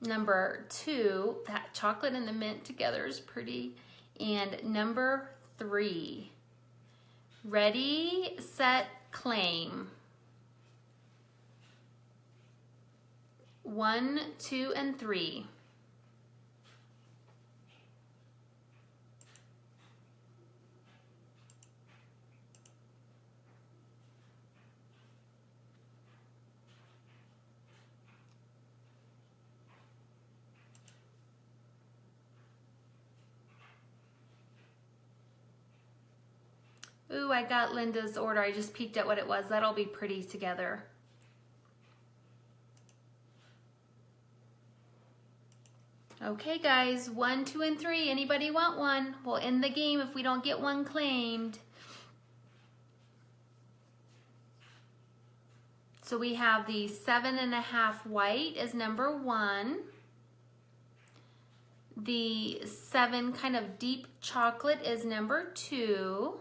Speaker 1: number 2, that chocolate and the mint together is pretty. And number 3, ready, set, claim. 1, 2, and 3. Ooh, I got Linda's order. I just peeked at what it was. That'll be pretty together. Okay, guys, 1, 2, and 3. Anybody want one? We'll end the game if we don't get one claimed. So we have the 7.5 white is number 1. The 7 kind of deep chocolate is number 2.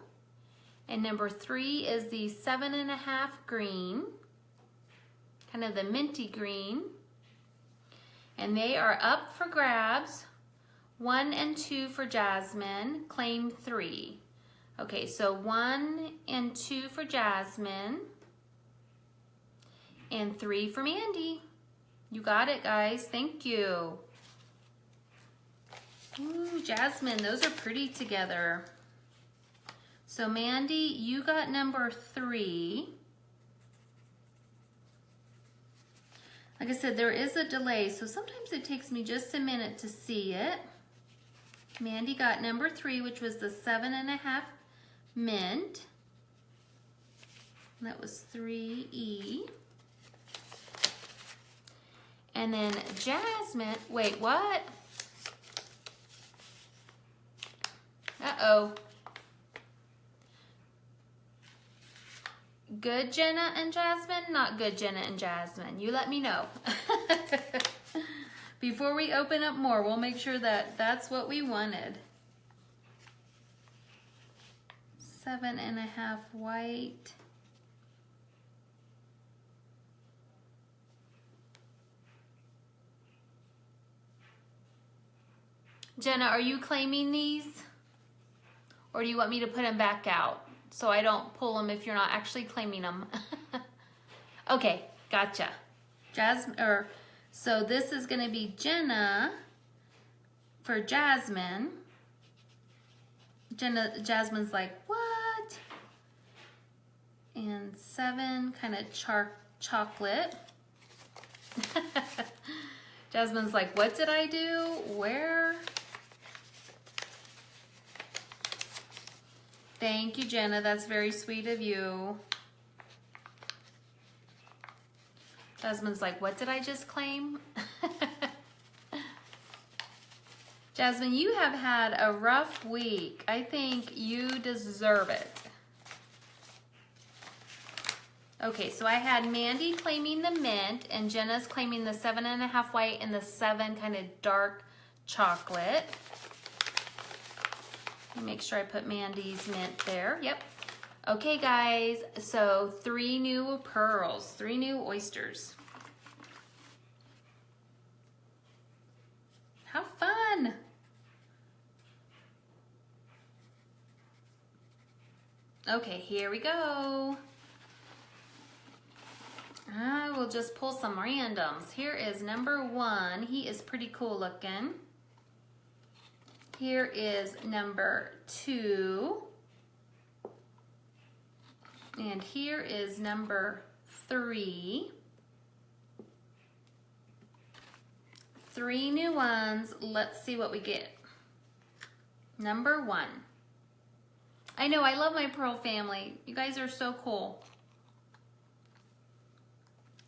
Speaker 1: And number 3 is the 7.5 green, kind of the minty green. And they are up for grabs. 1 and 2 for Jasmine, claim 3. Okay, so 1 and 2 for Jasmine, and 3 for Mandy. You got it, guys, thank you. Ooh, Jasmine, those are pretty together. So Mandy, you got number 3. Like I said, there is a delay, so sometimes it takes me just a minute to see it. Mandy got number 3, which was the 7.5 mint. That was 3E. And then Jasmine, wait, what? Uh-oh. Good Jenna and Jasmine, not good Jenna and Jasmine. You let me know. Before we open up more, we'll make sure that that's what we wanted. 7.5 white. Jenna, are you claiming these? Or do you want me to put them back out so I don't pull them if you're not actually claiming them? Okay, gotcha. So this is going to be Jenna for Jasmine. Jasmine's like, what? And 7 kind of chocolate. Jasmine's like, what did I do? Where? Thank you, Jenna. That's very sweet of you. Jasmine's like, what did I just claim? Jasmine, you have had a rough week. I think you deserve it. Okay, so I had Mandy claiming the mint and Jenna's claiming the 7.5 white and the 7 kind of dark chocolate. Let me make sure I put Mandy's mint there. Yep. Okay, guys, so 3 new pearls, 3 new oysters. How fun! Okay, here we go. I will just pull some randoms. Here is number 1. He is pretty cool looking. Here is number 2. And here is number 3. 3 new ones. Let's see what we get. Number 1. I know, I love my Pearl family. You guys are so cool.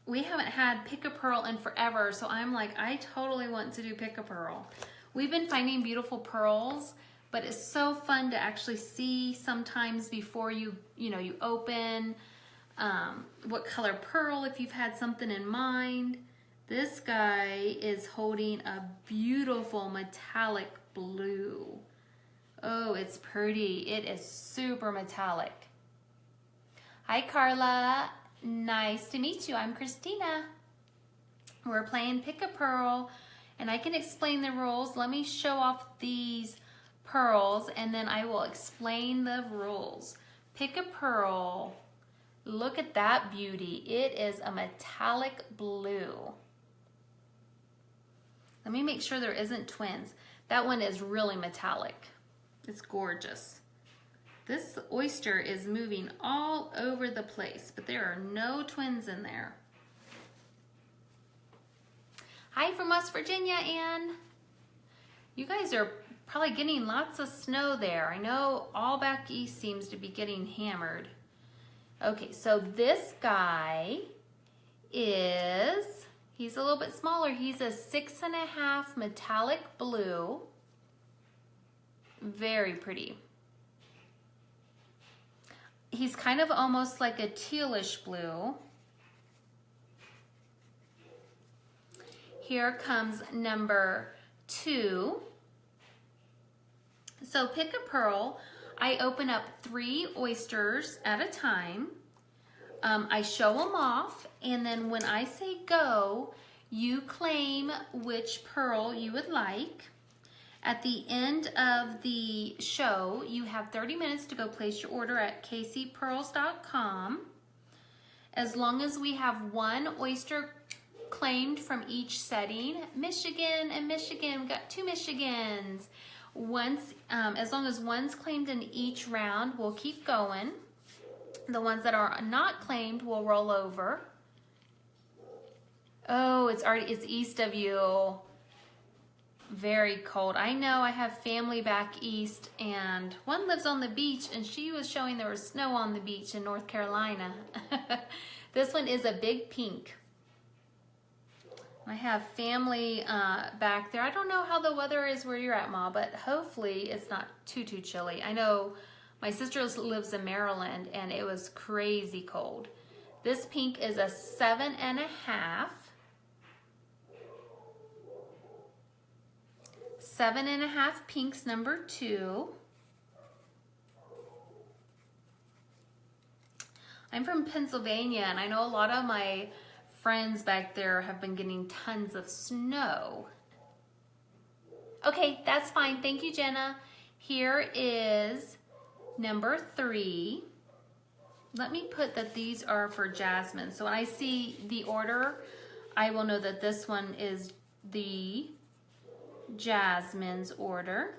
Speaker 1: We haven't had Pick-a-Pearl in forever, so I'm like, I totally want to do Pick-a-Pearl. We've been finding beautiful pearls, but it's so fun to actually see sometimes before you open what color pearl, if you've had something in mind. This guy is holding a beautiful metallic blue. Oh, it's pretty. It is super metallic. Hi, Carla. Nice to meet you. I'm Christina. We're playing Pick-a-Pearl, and I can explain the rules. Let me show off these pearls, and then I will explain the rules. Pick-a-Pearl. Look at that beauty. It is a metallic blue. Let me make sure there isn't twins. That one is really metallic. It's gorgeous. This oyster is moving all over the place, but there are no twins in there. Hi from West Virginia, Ann. You guys are probably getting lots of snow there. I know all back east seems to be getting hammered. Okay, so this guy he's a little bit smaller. He's a 6.5 metallic blue. Very pretty. He's kind of almost like a tealish blue. Here comes number 2. So Pick-a-Pearl, I open up 3 oysters at a time. I show them off, and then when I say go, you claim which pearl you would like. At the end of the show, you have 30 minutes to go place your order at kcpearls.com. As long as we have 1 oyster claimed from each setting, Michigan and Michigan, we got 2 Michigans. As long as one's claimed in each round, we'll keep going. The ones that are not claimed will roll over. Oh, it's east of you. Very cold. I know, I have family back east, and one lives on the beach, and she was showing there was snow on the beach in North Carolina. This one is a big pink. I have family back there. I don't know how the weather is where you're at, Ma, but hopefully it's not too chilly. I know my sister lives in Maryland, and it was crazy cold. This pink is a 7.5. 7.5 pink's number 2. I'm from Pennsylvania, and I know a lot of my friends back there have been getting tons of snow. Okay, that's fine. Thank you, Jenna. Here is number 3. Let me put that these are for Jasmine. So when I see the order, I will know that this one is the Jasmine's order.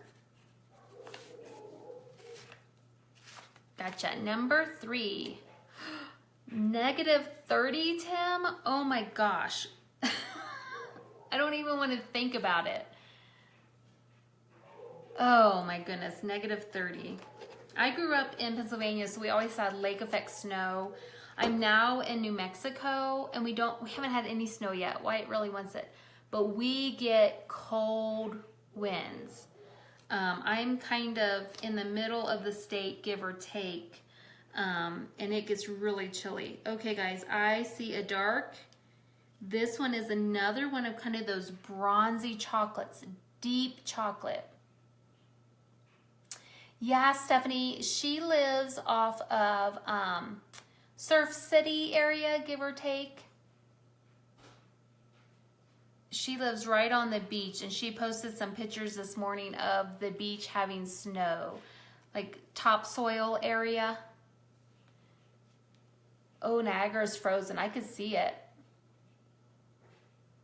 Speaker 1: Gotcha. Number 3. -30, Tim? Oh my gosh. I don't even want to think about it. Oh my goodness, -30. I grew up in Pennsylvania, so we always had lake effect snow. I'm now in New Mexico, and we haven't had any snow yet. Wyatt really wants it. But we get cold winds. I'm kind of in the middle of the state, give or take, and it gets really chilly. Okay, guys, I see a dark. This one is another one of kind of those bronzy chocolates, deep chocolate. Yeah, Stephanie, she lives off of Surf City area, give or take. She lives right on the beach, and she posted some pictures this morning of the beach having snow, like topsoil area. Oh, Niagara's frozen. I could see it.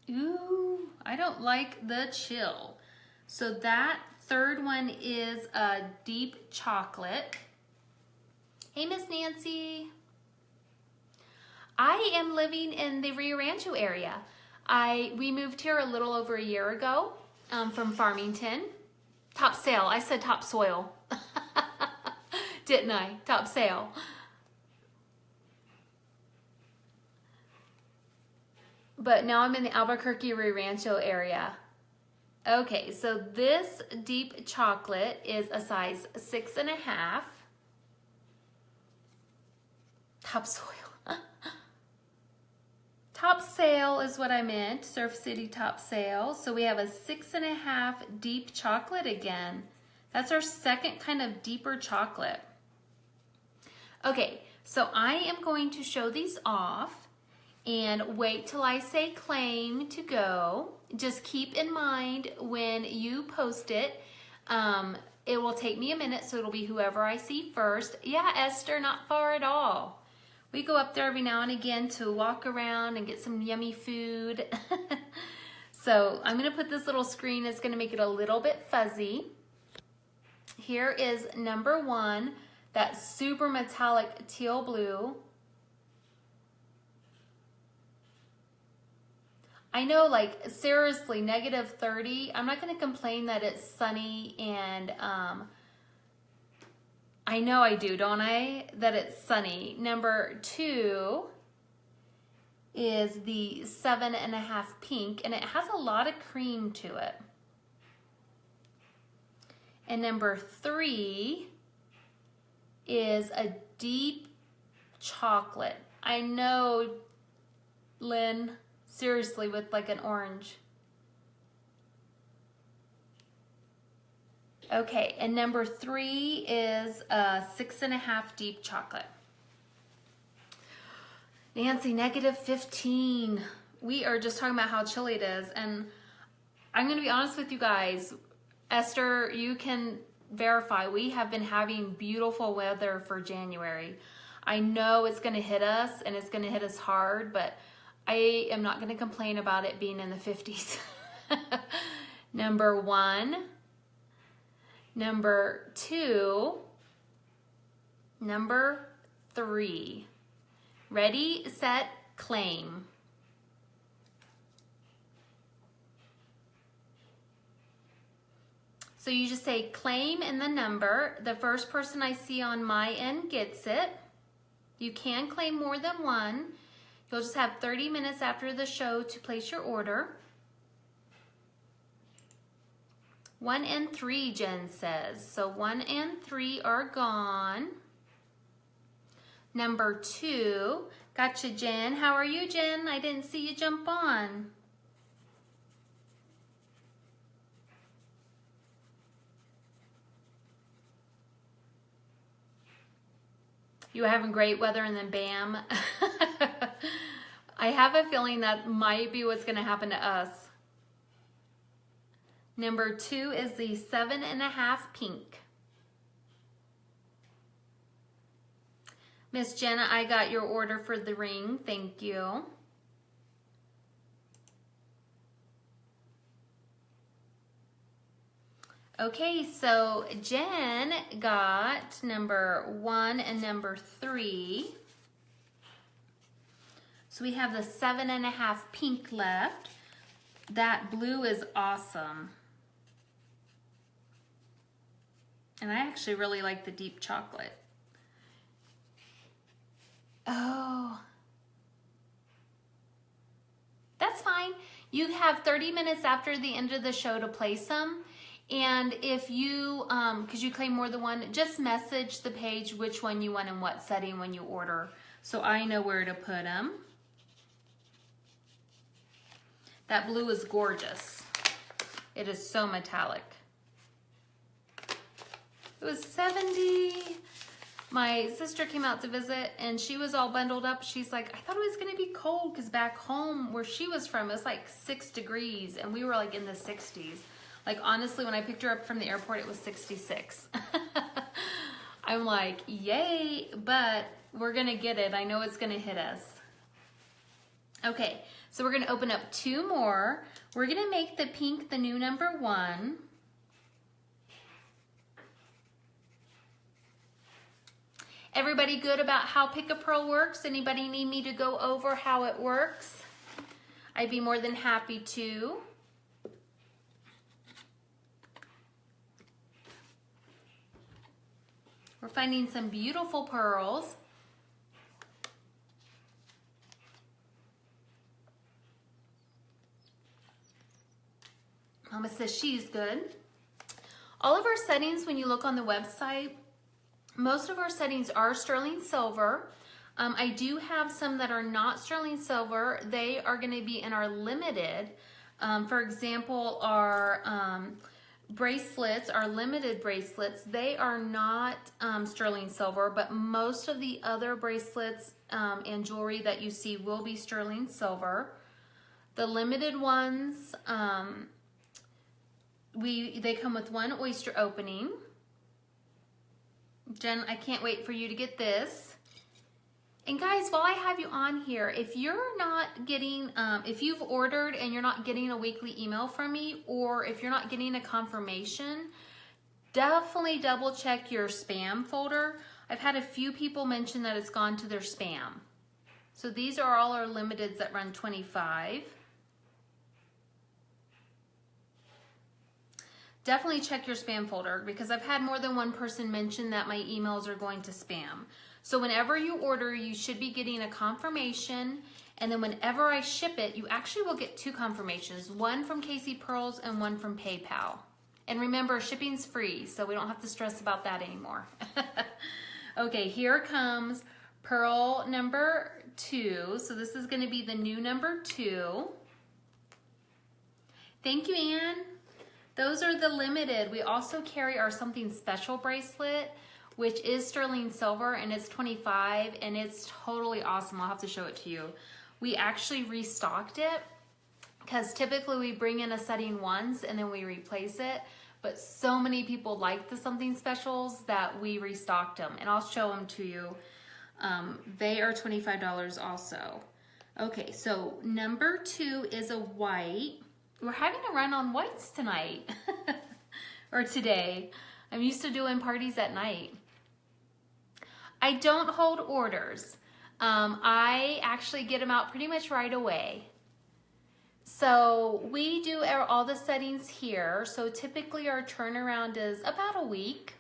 Speaker 1: Ooh, I don't like the chill. So that third one is a deep chocolate. Hey, Miss Nancy. I am living in the Rio Rancho area. We moved here a little over a year ago from Farmington. Topsail. I said topsoil. Didn't I? Topsail. But now I'm in the Albuquerque Rio Rancho area. Okay, so this deep chocolate is a size 6.5. Topsoil. Topsail is what I meant, Surf City Topsail. So we have a 6.5 deep chocolate again. That's our second kind of deeper chocolate. Okay, so I am going to show these off and wait till I say claim to go. Just keep in mind when you post it, it will take me a minute, so it'll be whoever I see first. Yeah, Esther, not far at all. We go up there every now and again to walk around and get some yummy food. So I'm gonna put this little screen, it's gonna make it a little bit fuzzy. Here is number 1, that super metallic teal blue. I know, like, seriously, -30. I'm not going to complain that it's sunny, and I know I do, don't I? That it's sunny. Number 2 is the 7.5 pink, and it has a lot of cream to it. And number 3 is a deep chocolate. I know, Lynn. Seriously, with like an orange. Okay, and number 3 is a 6.5 deep chocolate. Nancy, -15. We are just talking about how chilly it is, and I'm going to be honest with you guys. Esther, you can verify we have been having beautiful weather for January. I know it's going to hit us, and it's going to hit us hard, but I am not going to complain about it being in the 50s. Number 1, number 2, number 3. Ready, set, claim. So you just say claim and the number. The first person I see on my end gets it. You can claim more than one. You'll just have 30 minutes after the show to place your order. 1 and 3, Jen says. So 1 and 3 are gone. Number 2. Gotcha, Jen. How are you, Jen? I didn't see you jump on. You were having great weather and then bam. I have a feeling that might be what's going to happen to us. Number 2 is the 7.5 pink. Miss Jenna, I got your order for the ring. Thank you. Okay, so Jen got number 1 and number 3. So we have the 7.5 pink left. That blue is awesome. And I actually really like the deep chocolate. Oh. That's fine. You have 30 minutes after the end of the show to place them. And if you, because you claim more than one, just message the page which one you want in what setting when you order, so I know where to put them. That blue is gorgeous. It is so metallic. It was 70. My sister came out to visit and she was all bundled up. She's like, I thought it was gonna be cold because back home where she was from, it was like 6 degrees and we were like in the 60s. Like honestly, when I picked her up from the airport, it was 66. I'm like, yay, but we're gonna get it. I know it's gonna hit us. Okay, so we're gonna open up 2 more. We're gonna make the pink the new number 1. Everybody good about how Pick-a-Pearl works? Anybody need me to go over how it works? I'd be more than happy to. We're finding some beautiful pearls. Mama says she's good. All of our settings, when you look on the website, most of our settings are sterling silver. I do have some that are not sterling silver. They are going to be in our limited. For example, our bracelets, our limited bracelets, they are not sterling silver, but most of the other bracelets and jewelry that you see will be sterling silver. The limited ones, they come with one oyster opening. Jen, I can't wait for you to get this. And guys, while I have you on here, if you're not getting, if you've ordered and you're not getting a weekly email from me, or if you're not getting a confirmation, definitely double check your spam folder. I've had a few people mention that it's gone to their spam. So these are all our limiteds that run $25. Definitely check your spam folder, because I've had more than one person mention that my emails are going to spam. So whenever you order, you should be getting a confirmation, and then whenever I ship it, you actually will get two confirmations, one from KC and one from PayPal. And remember, shipping's free, so we don't have to stress about that anymore. Okay, here comes pearl number 2. So this is going to be the new number 2. Thank you, Anne. Those are the limited. We also carry our something special bracelet, which is sterling silver, and it's $25, and it's totally awesome. I'll have to show it to you. We actually restocked it, because typically we bring in a setting once and then we replace it, but so many people like the something specials that we restocked them, and I'll show them to you. They are $25 also. Okay, so number 2 is a white. We're having a run on whites tonight, or today. I'm used to doing parties at night. I don't hold orders. I actually get them out pretty much right away. So we do all the settings here. So typically our turnaround is about a week.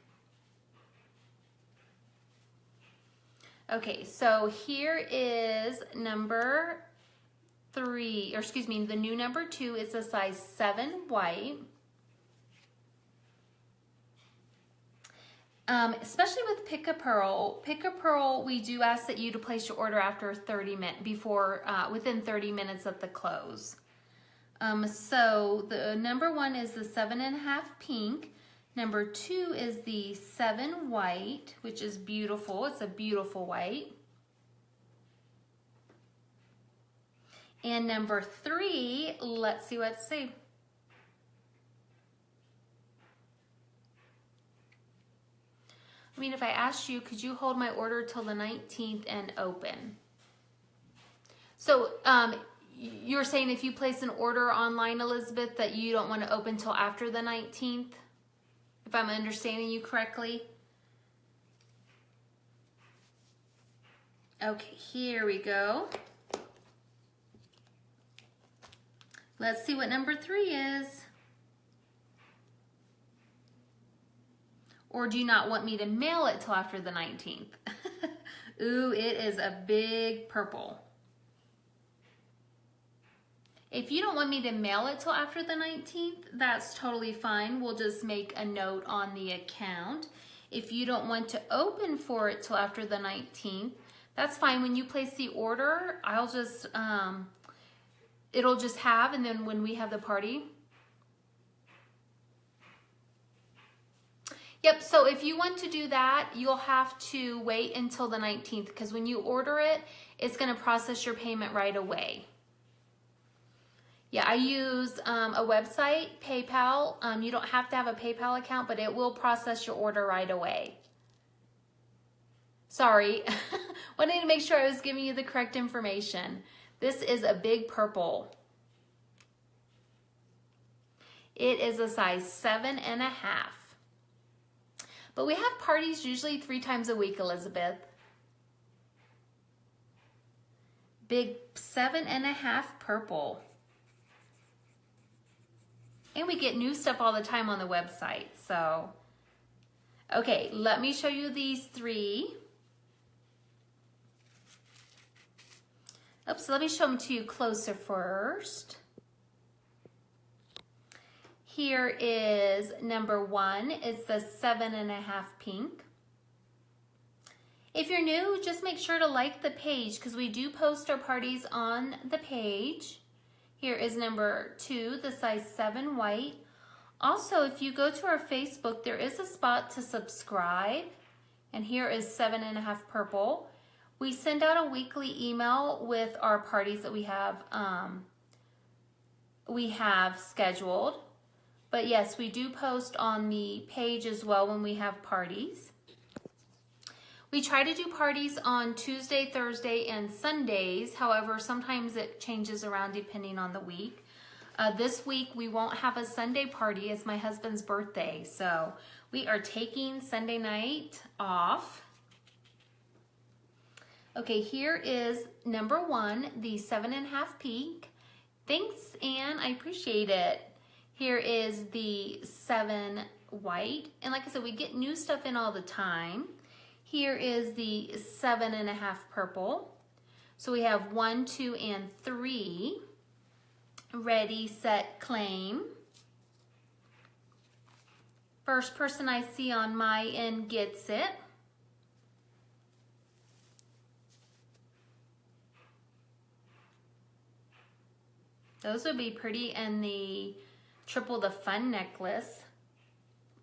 Speaker 1: Okay, so here is number 3, or excuse me, the new number 2 is a size 7 white. Especially with Pick-a-pearl, we do ask that you to place your order after 30 minutes, within 30 minutes of the close. So the number 1 is the 7.5 pink. Number 2 is the 7 white, which is beautiful. It's a beautiful white. And number 3, let's see what it says. I mean, if I asked you, could you hold my order till the 19th and open? So you're saying if you place an order online, Elizabeth, that you don't want to open till after the 19th? If I'm understanding you correctly? Okay, here we go. Let's see what number 3 is. Or do you not want me to mail it till after the 19th? Ooh, it is a big purple. If you don't want me to mail it till after the 19th, that's totally fine. We'll just make a note on the account. If you don't want to open for it till after the 19th, that's fine. When you place the order, I'll just, it'll just have, and then when we have the party. Yep, so if you want to do that, you'll have to wait until the 19th, because when you order it, it's going to process your payment right away. Yeah, I use a website, PayPal. You don't have to have a PayPal account, but it will process your order right away. Sorry, wanted to make sure I was giving you the correct information. This is a big purple. It is a size 7.5. But we have parties usually 3 times a week, Elizabeth. Big 7.5 purple. And we get new stuff all the time on the website, so. Okay, let me show you these 3. Oops, let me show them to you closer first. Here is number 1. It's the 7.5 pink. If you're new, just make sure to like the page, because we do post our parties on the page. Here is number 2, the size 7 white. Also, if you go to our Facebook, there is a spot to subscribe. And here is 7.5 Purple. We send out a weekly email with our parties that we have scheduled. But yes, we do post on the page as well when we have parties. We try to do parties on Tuesday, Thursday, and Sundays. However, sometimes it changes around depending on the week. This week, we won't have a Sunday party. It's my husband's birthday. So we are taking Sunday night off. Okay, here is number 1, the 7.5 pink. Thanks, Anne. I appreciate it. Here is the 7 white. And like I said, we get new stuff in all the time. Here is the 7.5 purple. So we have 1, 2, and 3. Ready, set, claim. First person I see on my end gets it. Those would be pretty in the Triple the Fun necklace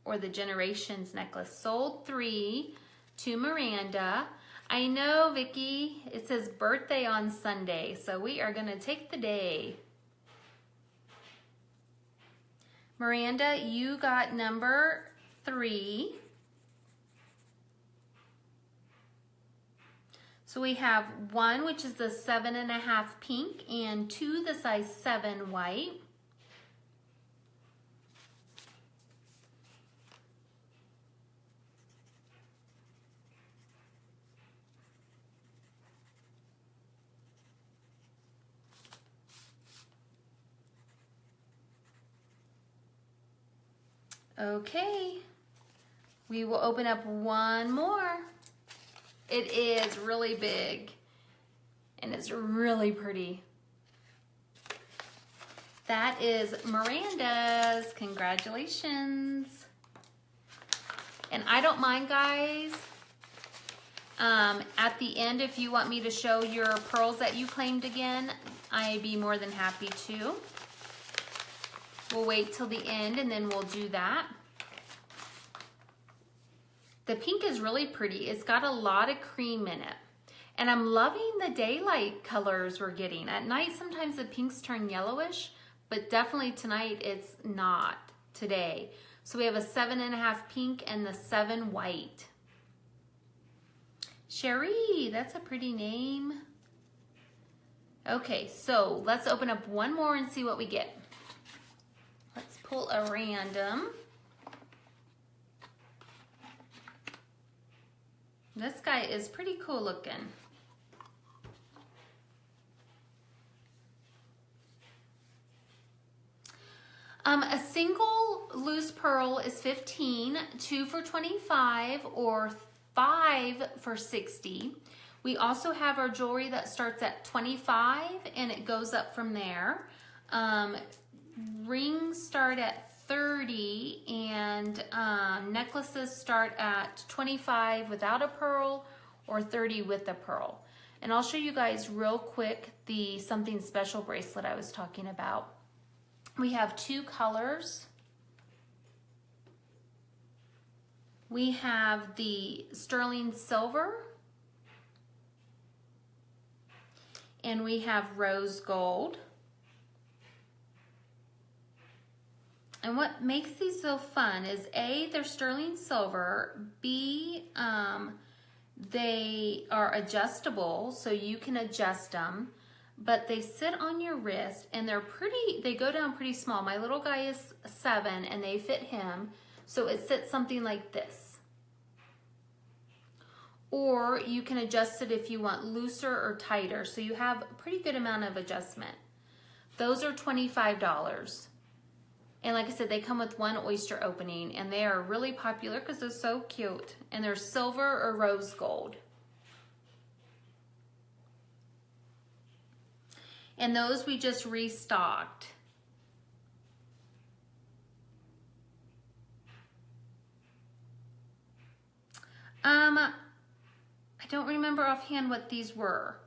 Speaker 1: or the Generations necklace. Sold 3 to Miranda. I know, Vicky, it says birthday on Sunday, so we are going to take the day. Miranda, you got number 3. So we have 1, which is the 7.5 pink, and 2, the size 7 white. Okay, we will open up one more. It is really big and it's really pretty. That is Miranda's. Congratulations. And I don't mind, guys. At the end, if you want me to show your pearls that you claimed again, I'd be more than happy to. We'll wait till the end and then we'll do that. The pink is really pretty. It's got a lot of cream in it. And I'm loving the daylight colors we're getting. At night, sometimes the pinks turn yellowish, but definitely tonight it's not today. So we have a 7.5 pink and the 7 white. Cherie, that's a pretty name. Okay, so let's open up one more and see what we get. Let's pull a random. This guy is pretty cool looking. A single loose pearl is 15, 2 for 25, or 5 for 60. We also have our jewelry that starts at 25 and it goes up from there. Rings start at 30 and necklaces start at 25 without a pearl or 30 with a pearl. And I'll show you guys real quick the something special bracelet I was talking about. We have 2 colors. We have the sterling silver and we have rose gold. And what makes these so fun is A, they're sterling silver, B, they are adjustable, so you can adjust them, but they sit on your wrist and they're pretty, they go down pretty small. My little guy is 7 and they fit him, so it sits something like this. Or you can adjust it if you want looser or tighter, so you have a pretty good amount of adjustment. Those are $25. And like I said, they come with 1 oyster opening and they are really popular because they're so cute. And they're silver or rose gold. And those we just restocked. I don't remember offhand what these were.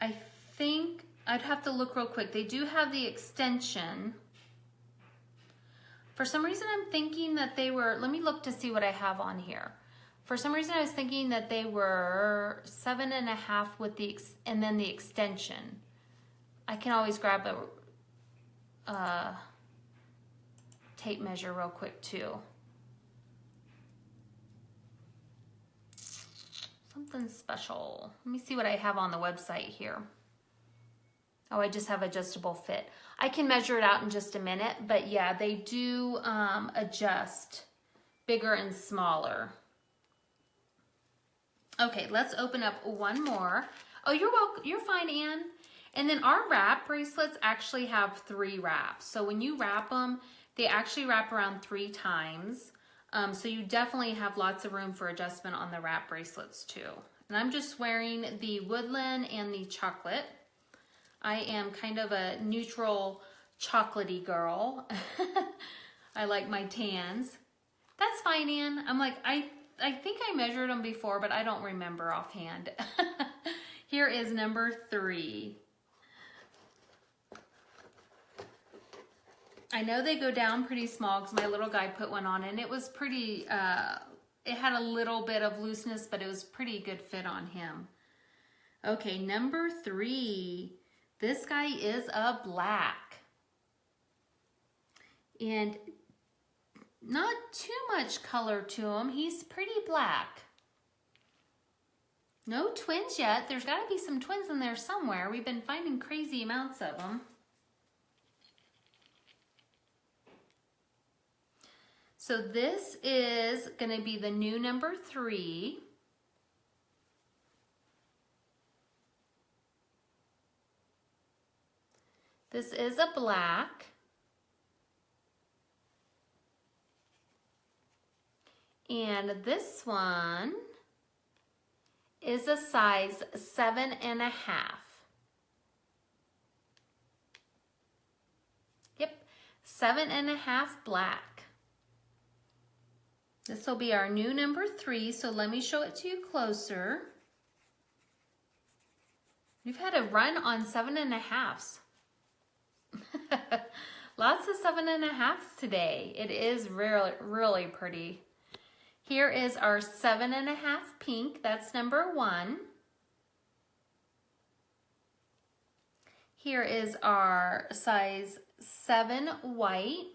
Speaker 1: I think I'd have to look real quick. They do have the extension. For some reason, I'm thinking that they were, let me look to see what I have on here. For some reason, I was thinking that they were 7.5 with and then the extension. I can always grab a tape measure real quick too. Something special. Let me see what I have on the website here. Oh, I just have adjustable fit. I can measure it out in just a minute, but yeah, they do adjust bigger and smaller. Okay, let's open up one more. Oh, you're welcome. You're fine, Anne. And then our wrap bracelets actually have 3 wraps. So when you wrap them, they actually wrap around 3 times. So you definitely have lots of room for adjustment on the wrap bracelets too. And I'm just wearing the woodland and the chocolate. I am kind of a neutral chocolatey girl. I like my tans. That's fine, Anne. I'm like, I think I measured them before, but I don't remember offhand. Here is number 3. I know they go down pretty small because my little guy put one on and it was pretty, it had a little bit of looseness, but it was pretty good fit on him. Okay, number 3. This guy is a black. And not too much color to him. He's pretty black. No twins yet. There's got to be some twins in there somewhere. We've been finding crazy amounts of them. So this is going to be the new number 3. This is a black. And this one is a size 7.5. Yep, 7.5 black. This will be our new number 3, so let me show it to you closer. We've had a run on 7.5s. Lots of 7.5s today. It is really, really pretty. Here is our 7.5 pink. That's number 1. Here is our size 7 white.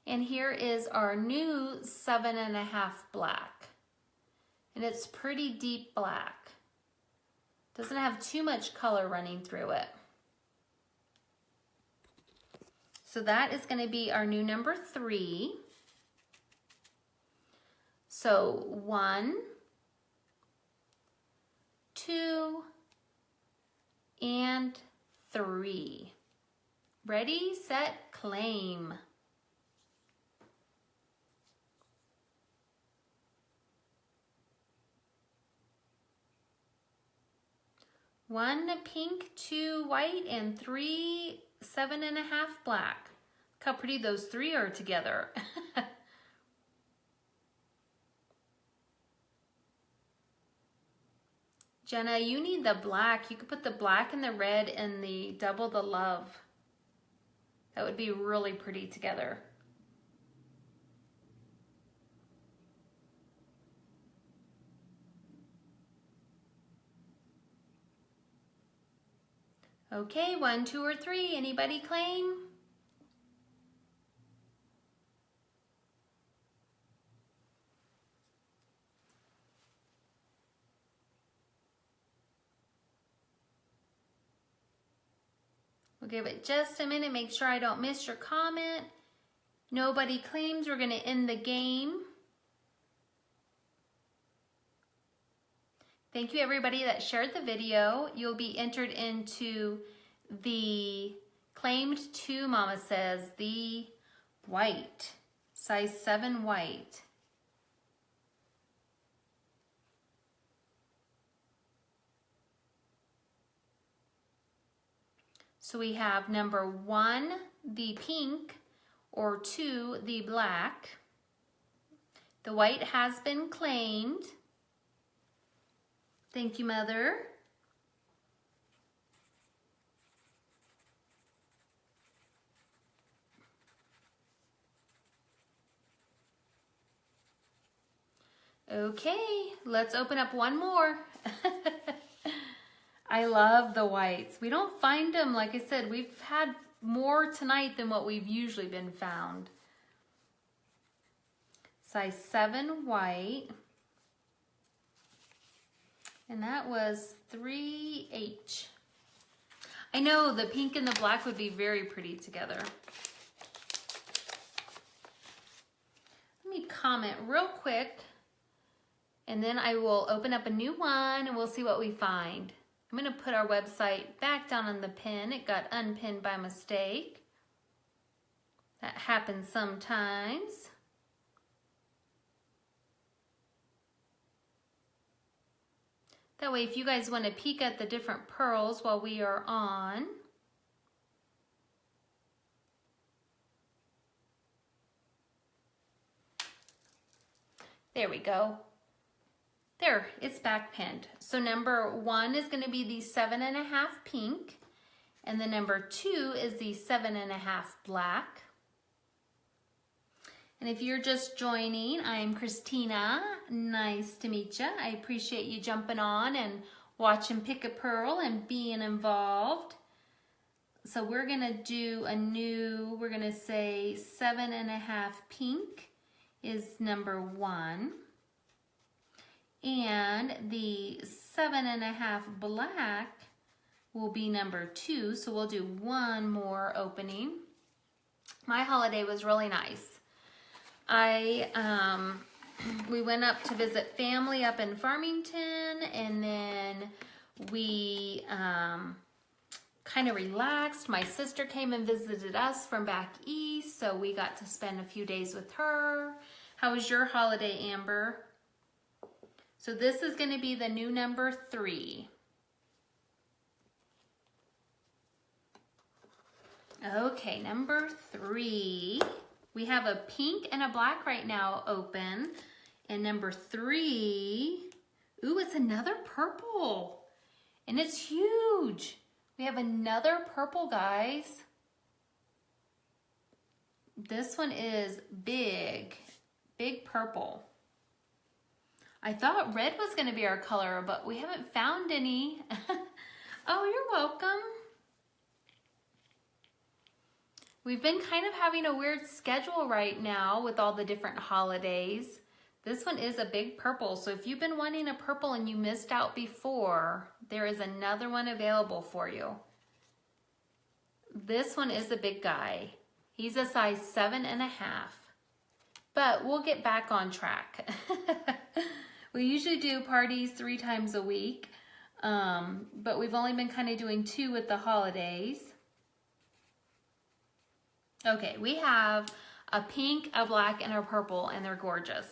Speaker 1: And here is our new 7.5 black. And it's pretty deep black. Doesn't have too much color running through it. So that is going to be our new number 3. So 1, 2, and 3. Ready, set, claim. One pink, 2 white, and 3 7.5 black. Look how pretty those 3 are together. Jenna, you need the black. You could put the black and the red and the double the love. That would be really pretty together. Okay, 1, 2, or 3. Anybody claim? We'll give it just a minute. Make sure I don't miss your comment. Nobody claims. We're going to end the game. Thank you everybody that shared the video. You'll be entered into the claimed 2, Mama says, the white, size 7 white. So we have number 1, the pink, or 2, the black. The white has been claimed. Thank you, Mother. Okay, let's open up one more. I love the whites. We don't find them, like I said, we've had more tonight than what we've usually been found. Size 7 white. And that was 3H. I know the pink and the black would be very pretty together. Let me comment real quick, and then I will open up a new one and we'll see what we find. I'm going to put our website back down on the pin. It got unpinned by mistake. That happens sometimes. That way, if you guys want to peek at the different pearls while we are on. There we go. There, it's back pinned. So number 1 is going to be the 7.5 pink, and the number 2 is the 7.5 black. And if you're just joining, I'm Christina. Nice to meet you. I appreciate you jumping on and watching Pick a Pearl and being involved. So we're going to do a new, we're going to say 7.5 pink is number 1. And the 7.5 black will be number 2. So we'll do one more opening. My holiday was really nice. We went up to visit family up in Farmington, and then we kind of relaxed. My sister came and visited us from back east, so we got to spend a few days with her. How was your holiday, Amber? So this is going to be the new number 3. Okay, number 3. We have a pink and a black right now open. And number 3, ooh, it's another purple. And it's huge. We have another purple, guys. This one is big, big purple. I thought red was going to be our color, but we haven't found any. Oh, you're welcome. We've been kind of having a weird schedule right now with all the different holidays. This one is a big purple, so if you've been wanting a purple and you missed out before, there is another one available for you. This one is a big guy. He's a size 7.5, but we'll get back on track. We usually do parties 3 times a week, but we've only been kind of doing 2 with the holidays. Okay, we have a pink, a black, and a purple, and they're gorgeous.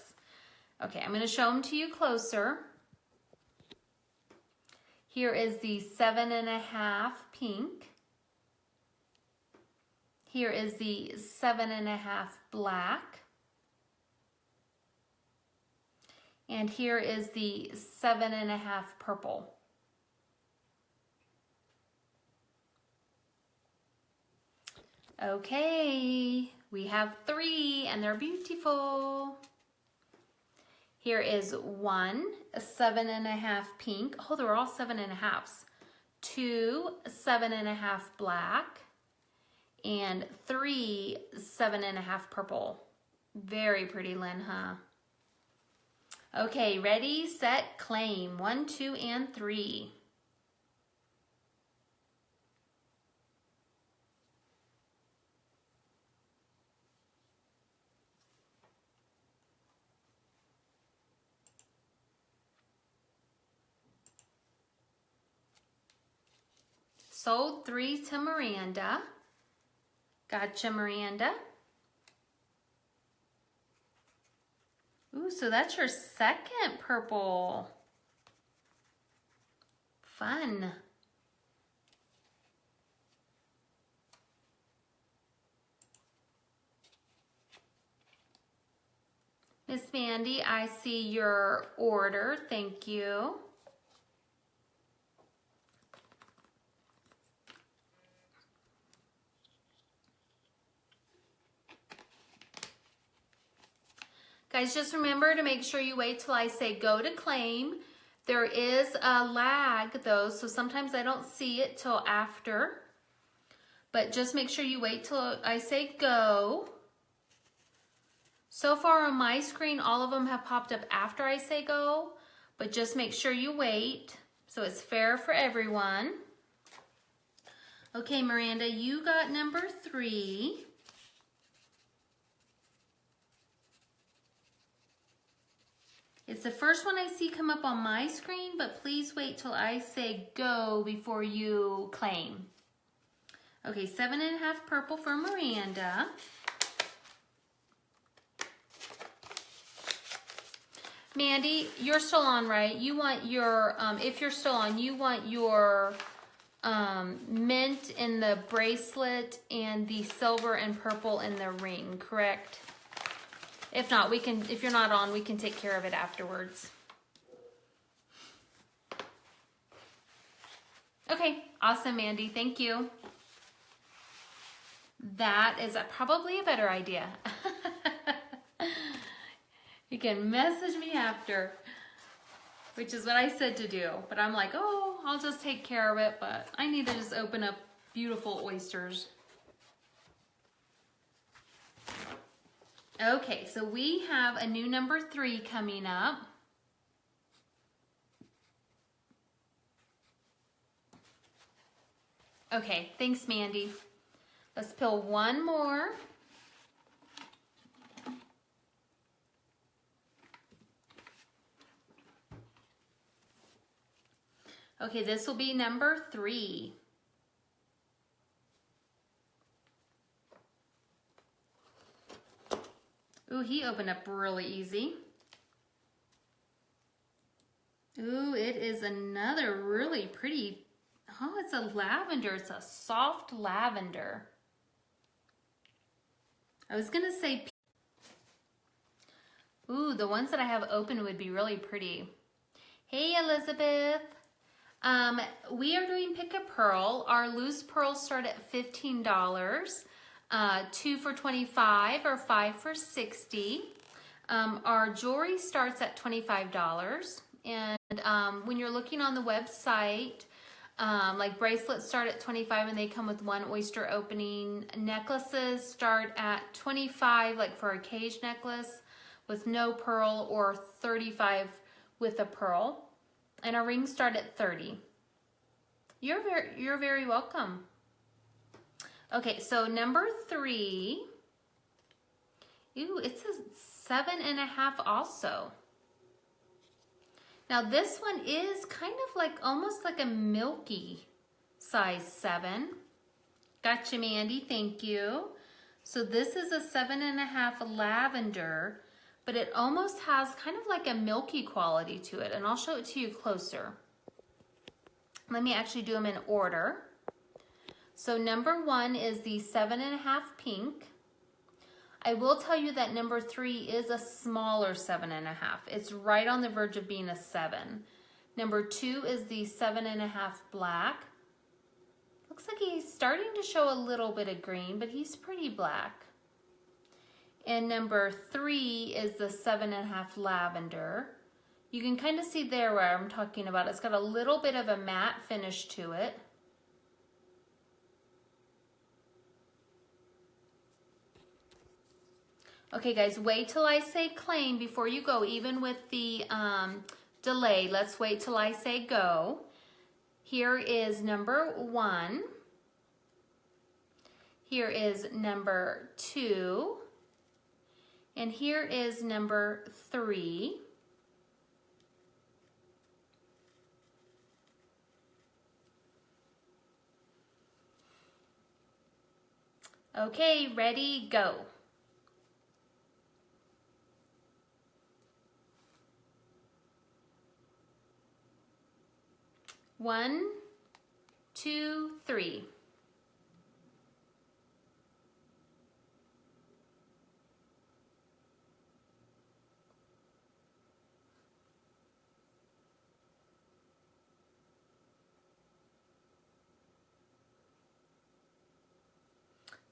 Speaker 1: Okay, I'm going to show them to you closer. Here is the 7.5 pink. Here is the 7.5 black. And here is the 7.5 purple. Okay, we have 3 and they're beautiful. Here is 1, a 7.5 pink. Oh, they're all 7.5s. 2, 7.5 black. And 3, 7.5 purple. Very pretty, Lynn, huh? Okay, ready, set, claim. 1, 2, and 3. Sold 3 to Miranda. Gotcha, Miranda. Ooh, so that's your second purple. Fun. Miss Mandy, I see your order. Thank you. Guys, just remember to make sure you wait till I say go to claim. There is a lag though, so sometimes I don't see it till after. But just make sure you wait till I say go. So far on my screen, all of them have popped up after I say go, but just make sure you wait so it's fair for everyone. Okay, Miranda, you got number 3. It's the first one I see come up on my screen, but please wait till I say go before you claim. Okay, 7.5 purple for Miranda. Mandy, you're still on, right? You want your, if you're still on, you want your mint in the bracelet and the silver and purple in the ring, correct? If not, we can, if you're not on, we can take care of it afterwards. Okay, awesome, Mandy. Thank you. That is probably a better idea. You can message me after, which is what I said to do. But I'm like, oh, I'll just take care of it. But I need to just open up beautiful oysters. Okay, so we have a new number 3 coming up. Okay, thanks, Mandy. Let's peel one more. Okay, this will be number 3. Ooh, he opened up really easy. Ooh, it is another really pretty, oh, it's a lavender. It's a soft lavender. I was gonna say, ooh, the ones that I have open would be really pretty. Hey, Elizabeth. We are doing Pick a Pearl. Our loose pearls start at $15. 2 for $25 or 5 for $60. Our jewelry starts at $25. And when you're looking on the website, like bracelets start at $25 and they come with 1 oyster opening. Necklaces start at $25, like for a cage necklace with no pearl, or $35 with a pearl. And our rings start at $30. You're very welcome. Okay, so number 3. Ooh, it's a 7.5 also. Now this one is kind of like almost like a milky size 7. Gotcha, Mandy, thank you. So this is a 7.5 lavender, but it almost has kind of like a milky quality to it, and I'll show it to you closer. Let me actually do them in order. So number 1 is the 7.5 pink. I will tell you that number 3 is a smaller 7.5. It's right on the verge of being a 7. Number 2 is the 7.5 black. Looks like he's starting to show a little bit of green, but he's pretty black. And number 3 is the 7.5 lavender. You can kind of see there where I'm talking about. It's got a little bit of a matte finish to it. Okay guys, wait till I say claim before you go, even with the delay. Let's wait till I say go. Here is number 1. Here is number 2. And here is number 3. Okay, ready, go. 1, 2, 3.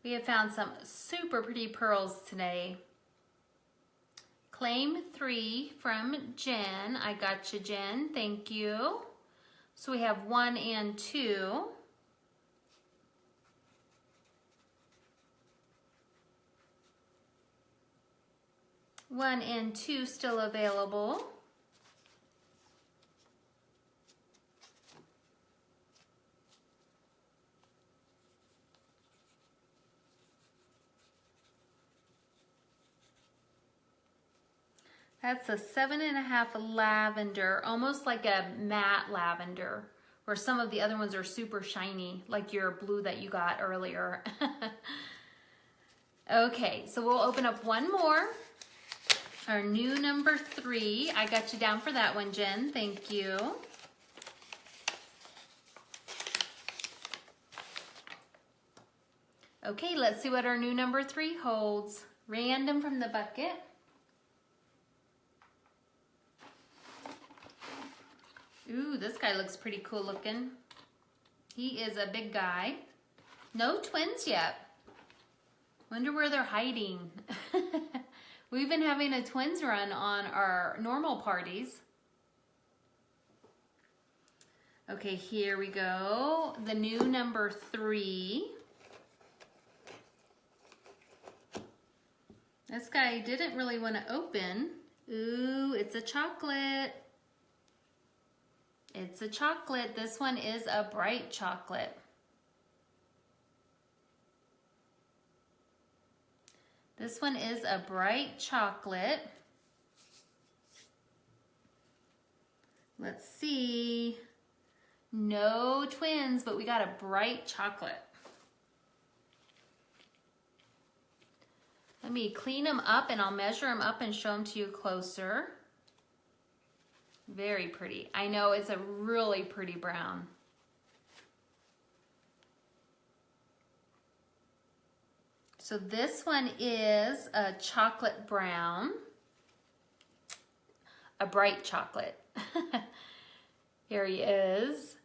Speaker 1: We have found some super pretty pearls today. claim 3 from Jen. I got you, Jen. Thank you. So we have 1 and 2. One and 2 still available. That's a 7.5 lavender, almost like a matte lavender, where some of the other ones are super shiny, like your blue that you got earlier. Okay, so we'll open up one more. Our new number 3. I got you down for that one, Jen. Thank you. Okay, let's see what our new number 3 holds. Random from the bucket. Ooh, this guy looks pretty cool looking. He is a big guy. No twins yet. Wonder where they're hiding. We've been having a twins run on our normal parties. Okay, here we go. The new number 3. This guy didn't really want to open. Ooh, it's a chocolate. It's a chocolate. This one is a bright chocolate. This one is a bright chocolate. Let's see. No twins, but we got a bright chocolate. Let me clean them up and I'll measure them up and show them to you closer. Very pretty. I know it's a really pretty brown. So this one is a chocolate brown, a bright chocolate. Here he is.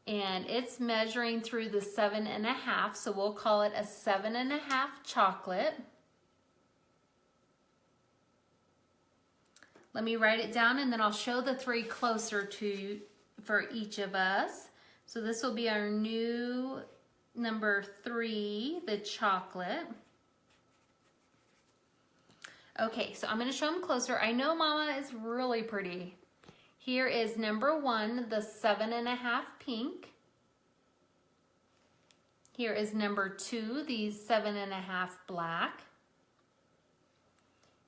Speaker 1: And it's measuring through the 7.5, so we'll call it a 7.5 chocolate. Let me write it down and then I'll show the 3 closer for each of us. So this will be our new number 3, the chocolate. Okay, so I'm going to show them closer. I know Mama is really pretty. Here is number 1, the 7.5 pink. Here is number 2, the 7.5 black.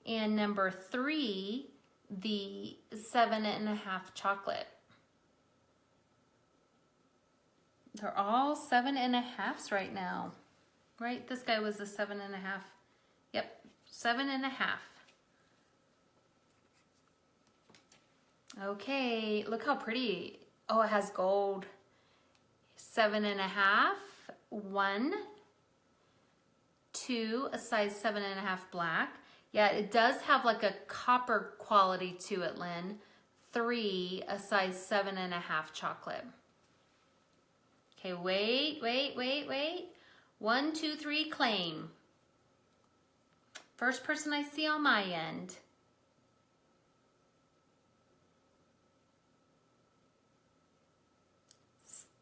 Speaker 1: And number 3, the 7.5 chocolate. They're all 7.5s right now. Right? This guy was a 7.5. Yep, 7.5. Okay, look how pretty. Oh, it has gold. 7.5, 1, 2, a size 7.5 black. Yeah, it does have like a copper quality to it, Lynn. 3, a size 7.5 chocolate. Okay, wait. 1, 2, 3, claim. First person I see on my end.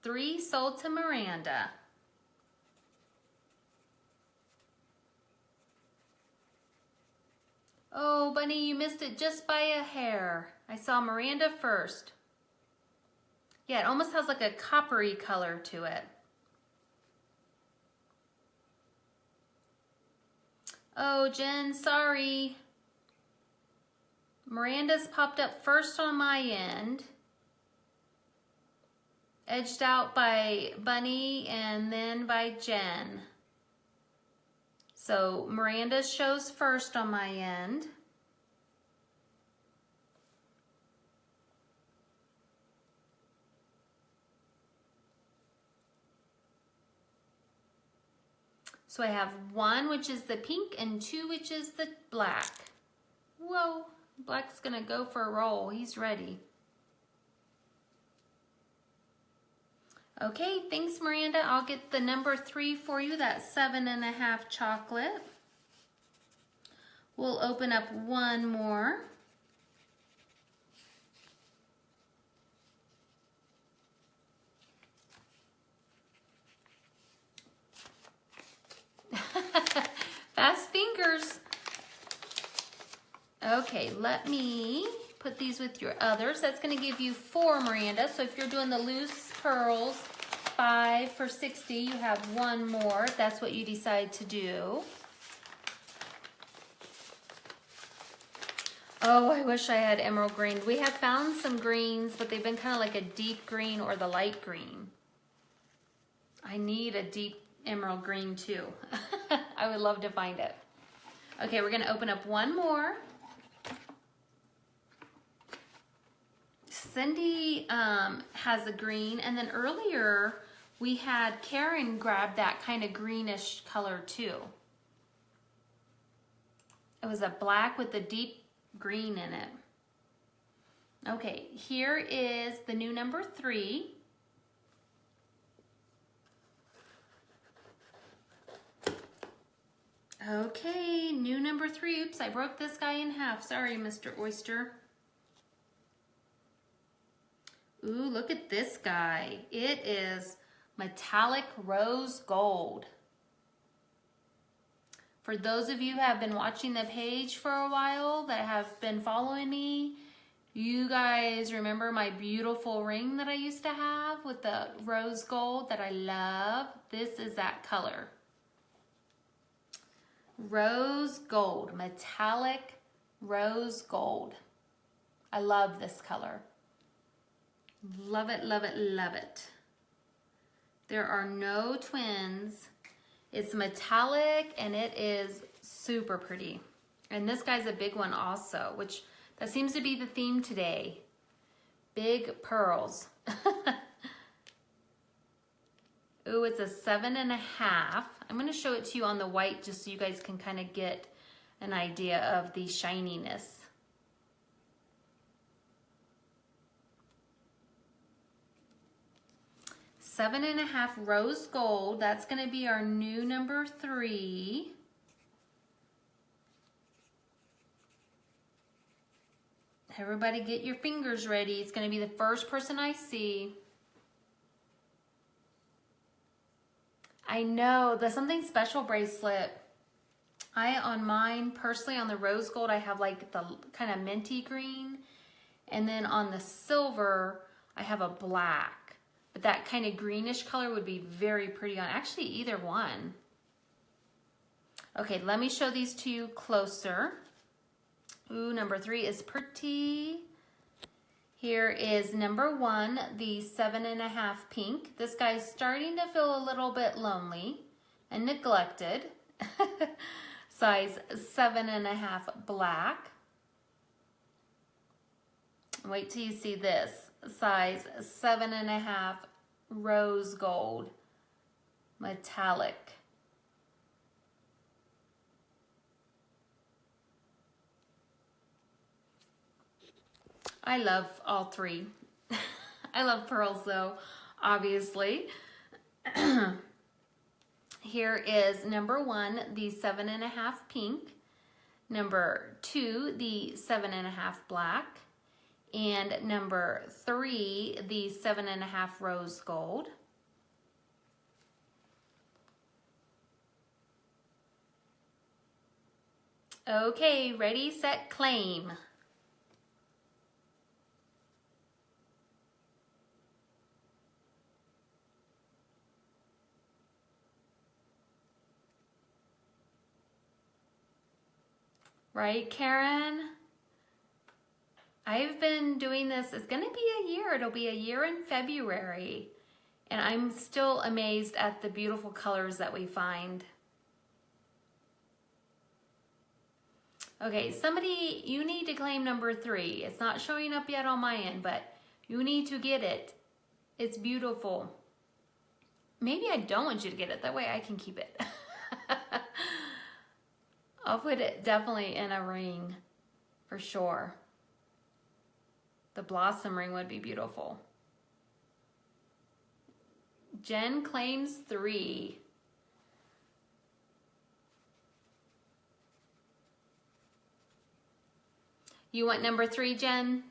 Speaker 1: Three sold to Miranda. Oh, Bunny, you missed it just by a hair. I saw Miranda first. Yeah, it almost has like a coppery color to it. Oh, Jen, sorry. Miranda's popped up first on my end. Edged out by Bunny and then by Jen. So Miranda shows first on my end. So I have 1, which is the pink, and 2, which is the black. Whoa, Black's gonna go for a roll. He's ready. Okay, thanks, Miranda. I'll get the number 3 for you, that 7.5 chocolate. We'll open up one more. Fast fingers. Okay, let me put these with your others. That's going to give you 4, Miranda. So if you're doing the loose pearls, 5 for 60, you have 1 more. If that's what you decide to do. Oh, I wish I had emerald green. We have found some greens, but they've been kind of like a deep green or the light green. I need a deep emerald green too. I would love to find it. Okay, we're gonna open up one more. Cindy has a green, and then earlier we had Karen grab that kind of greenish color too. It was a black with a deep green in it. Okay, here is the new number 3. Okay, new number 3. Oops, I broke this guy in half. Sorry, Mr. Oyster. Ooh, look at this guy. It is metallic rose gold. For those of you who have been watching the page for a while, that have been following me, you guys remember my beautiful ring that I used to have with the rose gold that I love? This is that color. Rose gold, metallic rose gold. I love this color. Love it, love it, love it. There are no twins. It's metallic and it is super pretty. And this guy's a big one also, which that seems to be the theme today. Big pearls. Ooh, it's a 7.5. I'm gonna show it to you on the white just so you guys can kind of get an idea of the shininess. 7.5 rose gold. That's gonna be our new number 3. Everybody get your fingers ready. It's gonna be the first person I see. I know, the Something Special bracelet. On mine, personally, on the rose gold, I have like the kind of minty green. And then on the silver, I have a black. But that kind of greenish color would be very pretty on, actually either one. Okay, let me show these to you closer. Ooh, number 3 is pretty. Here is number 1, the 7.5 pink. This guy's starting to feel a little bit lonely and neglected. Size 7.5 black. Wait till you see this. Size 7.5 rose gold metallic. I love all 3. I love pearls though, obviously. Here is number 1, the 7.5 pink. Number 2, the 7.5 black. And number 3, the 7.5 rose gold. Okay, ready, set, claim. Right, Karen? I've been doing this, it's gonna be a year. It'll be a year in February. And I'm still amazed at the beautiful colors that we find. Okay, somebody, you need to claim number 3. It's not showing up yet on my end, but you need to get it. It's beautiful. Maybe I don't want you to get it, that way I can keep it. I'll put it definitely in a ring, for sure. The blossom ring would be beautiful. Jen claims 3. You want number 3, Jen?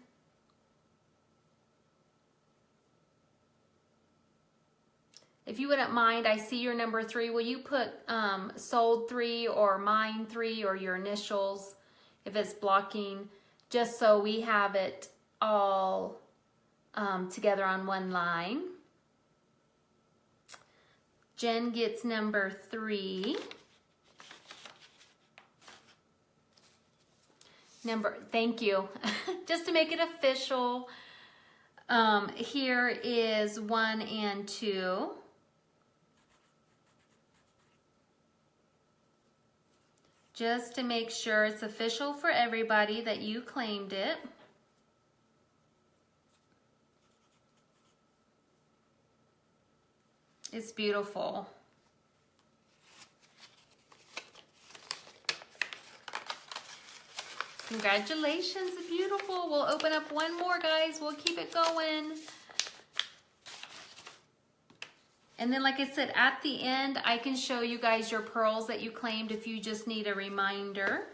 Speaker 1: If you wouldn't mind, I see your number 3. Will you put sold 3 or mine 3 or your initials if it's blocking, just so we have it all together on one line. Jen gets number 3. Thank you. Just to make it official, here is 1 and 2. Just to make sure it's official for everybody that you claimed it. It's beautiful. Congratulations, beautiful. We'll open up one more, guys. We'll keep it going. And then, like I said, at the end, I can show you guys your pearls that you claimed if you just need a reminder.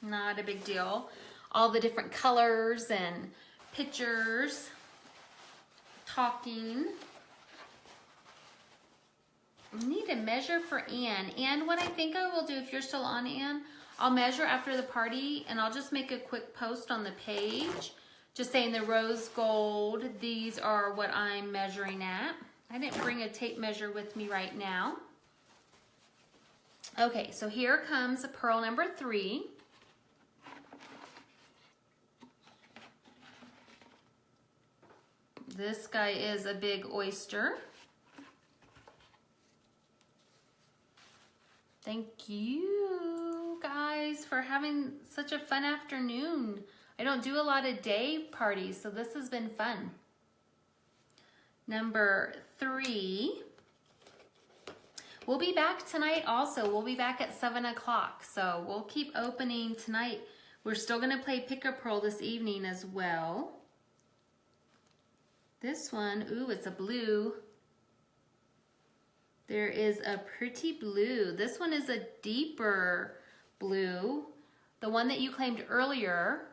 Speaker 1: Not a big deal. All the different colors and pictures. Talking. I need a measure for Anne. Anne, what I think I will do, if you're still on, Anne, I'll measure after the party and I'll just make a quick post on the page. Just saying the rose gold, these are what I'm measuring at. I didn't bring a tape measure with me right now. Okay, so here comes pearl number 3. This guy is a big oyster. Thank you guys for having such a fun afternoon. I don't do a lot of day parties, so this has been fun. Number 3. We'll be back tonight also. We'll be back at 7 o'clock. So we'll keep opening tonight. We're still going to play Pick-a-Pearl this evening as well. This one, ooh, it's a blue. There is a pretty blue. This one is a deeper blue. The one that you claimed earlier.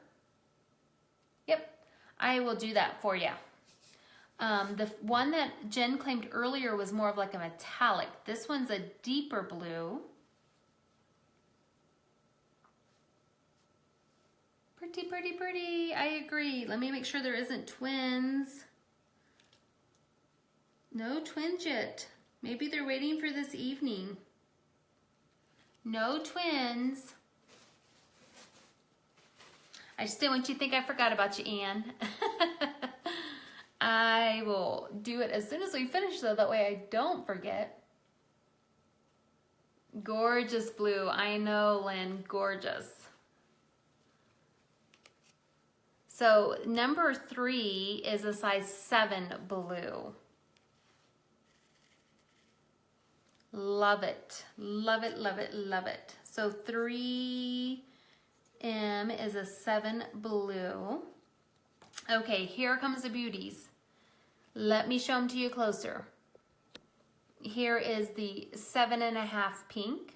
Speaker 1: Yep, I will do that for you. The one that Jen claimed earlier was more of like a metallic. This one's a deeper blue. Pretty, pretty, pretty. I agree. Let me make sure there isn't twins. No twins yet. Maybe they're waiting for this evening. No twins. I just didn't want you to think I forgot about you, Anne. I will do it as soon as we finish though, that way I don't forget. Gorgeous blue. I know, Lynn, gorgeous. So number 3 is a size 7 blue. Love it. Love it, love it, love it. So 3M is a 7 blue. Okay, here comes the beauties. Let me show them to you closer. Here is the 7.5 pink.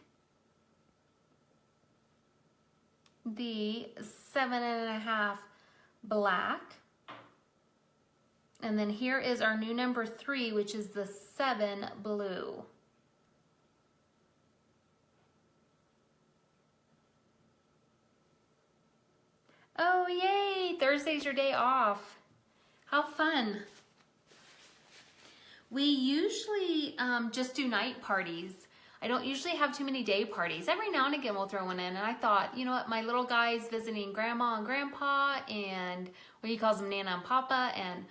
Speaker 1: The 7.5 black. And then here is our new number 3, which is the 7 blue. Oh, yay! Thursday's your day off. How fun. We usually just do night parties. I don't usually have too many day parties. Every now and again we'll throw one in. And I thought, you know what, my little guy's visiting Grandma and Grandpa, and well, he calls them Nana and Papa, and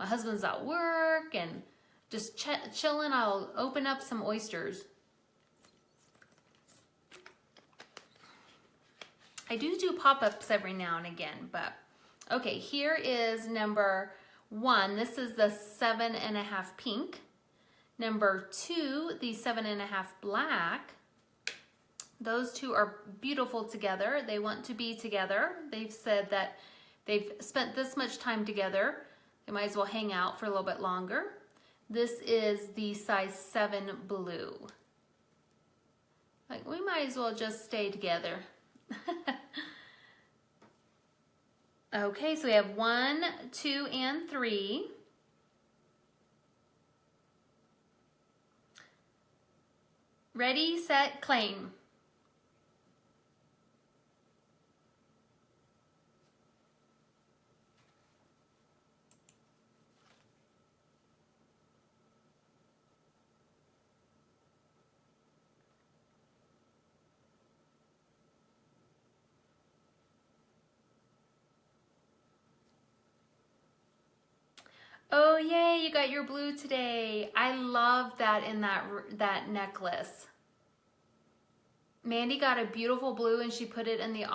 Speaker 1: my husband's at work, and just chilling. I'll open up some oysters. I do pop-ups every now and again, but okay, here is number 1. This is the 7.5 pink. Number 2, the 7.5 black. Those two are beautiful together. They want to be together. They've said that they've spent this much time together. They might as well hang out for a little bit longer. This is the size 7 blue. Like, we might as well just stay together. Okay, so we have 1, 2, and 3. Ready, set, claim. Oh yay, you got your blue today. I love that in that necklace. Mandy got a beautiful blue and she put it in the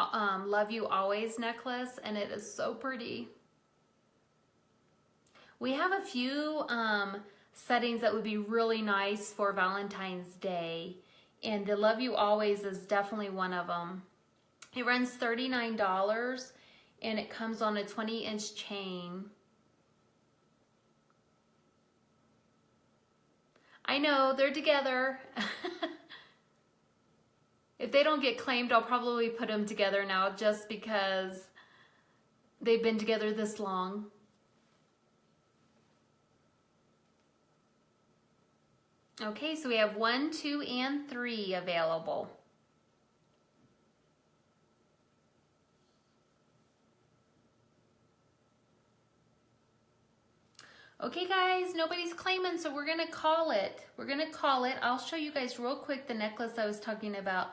Speaker 1: Love You Always necklace, and it is so pretty. We have a few settings that would be really nice for Valentine's Day, and the Love You Always is definitely one of them. It runs $39 and it comes on a 20-inch chain. I know, they're together. If they don't get claimed, I'll probably put them together now just because they've been together this long. Okay, so we have 1, 2, and 3 available. Okay guys, nobody's claiming, so we're gonna call it. We're gonna call it. I'll show you guys real quick the necklace I was talking about.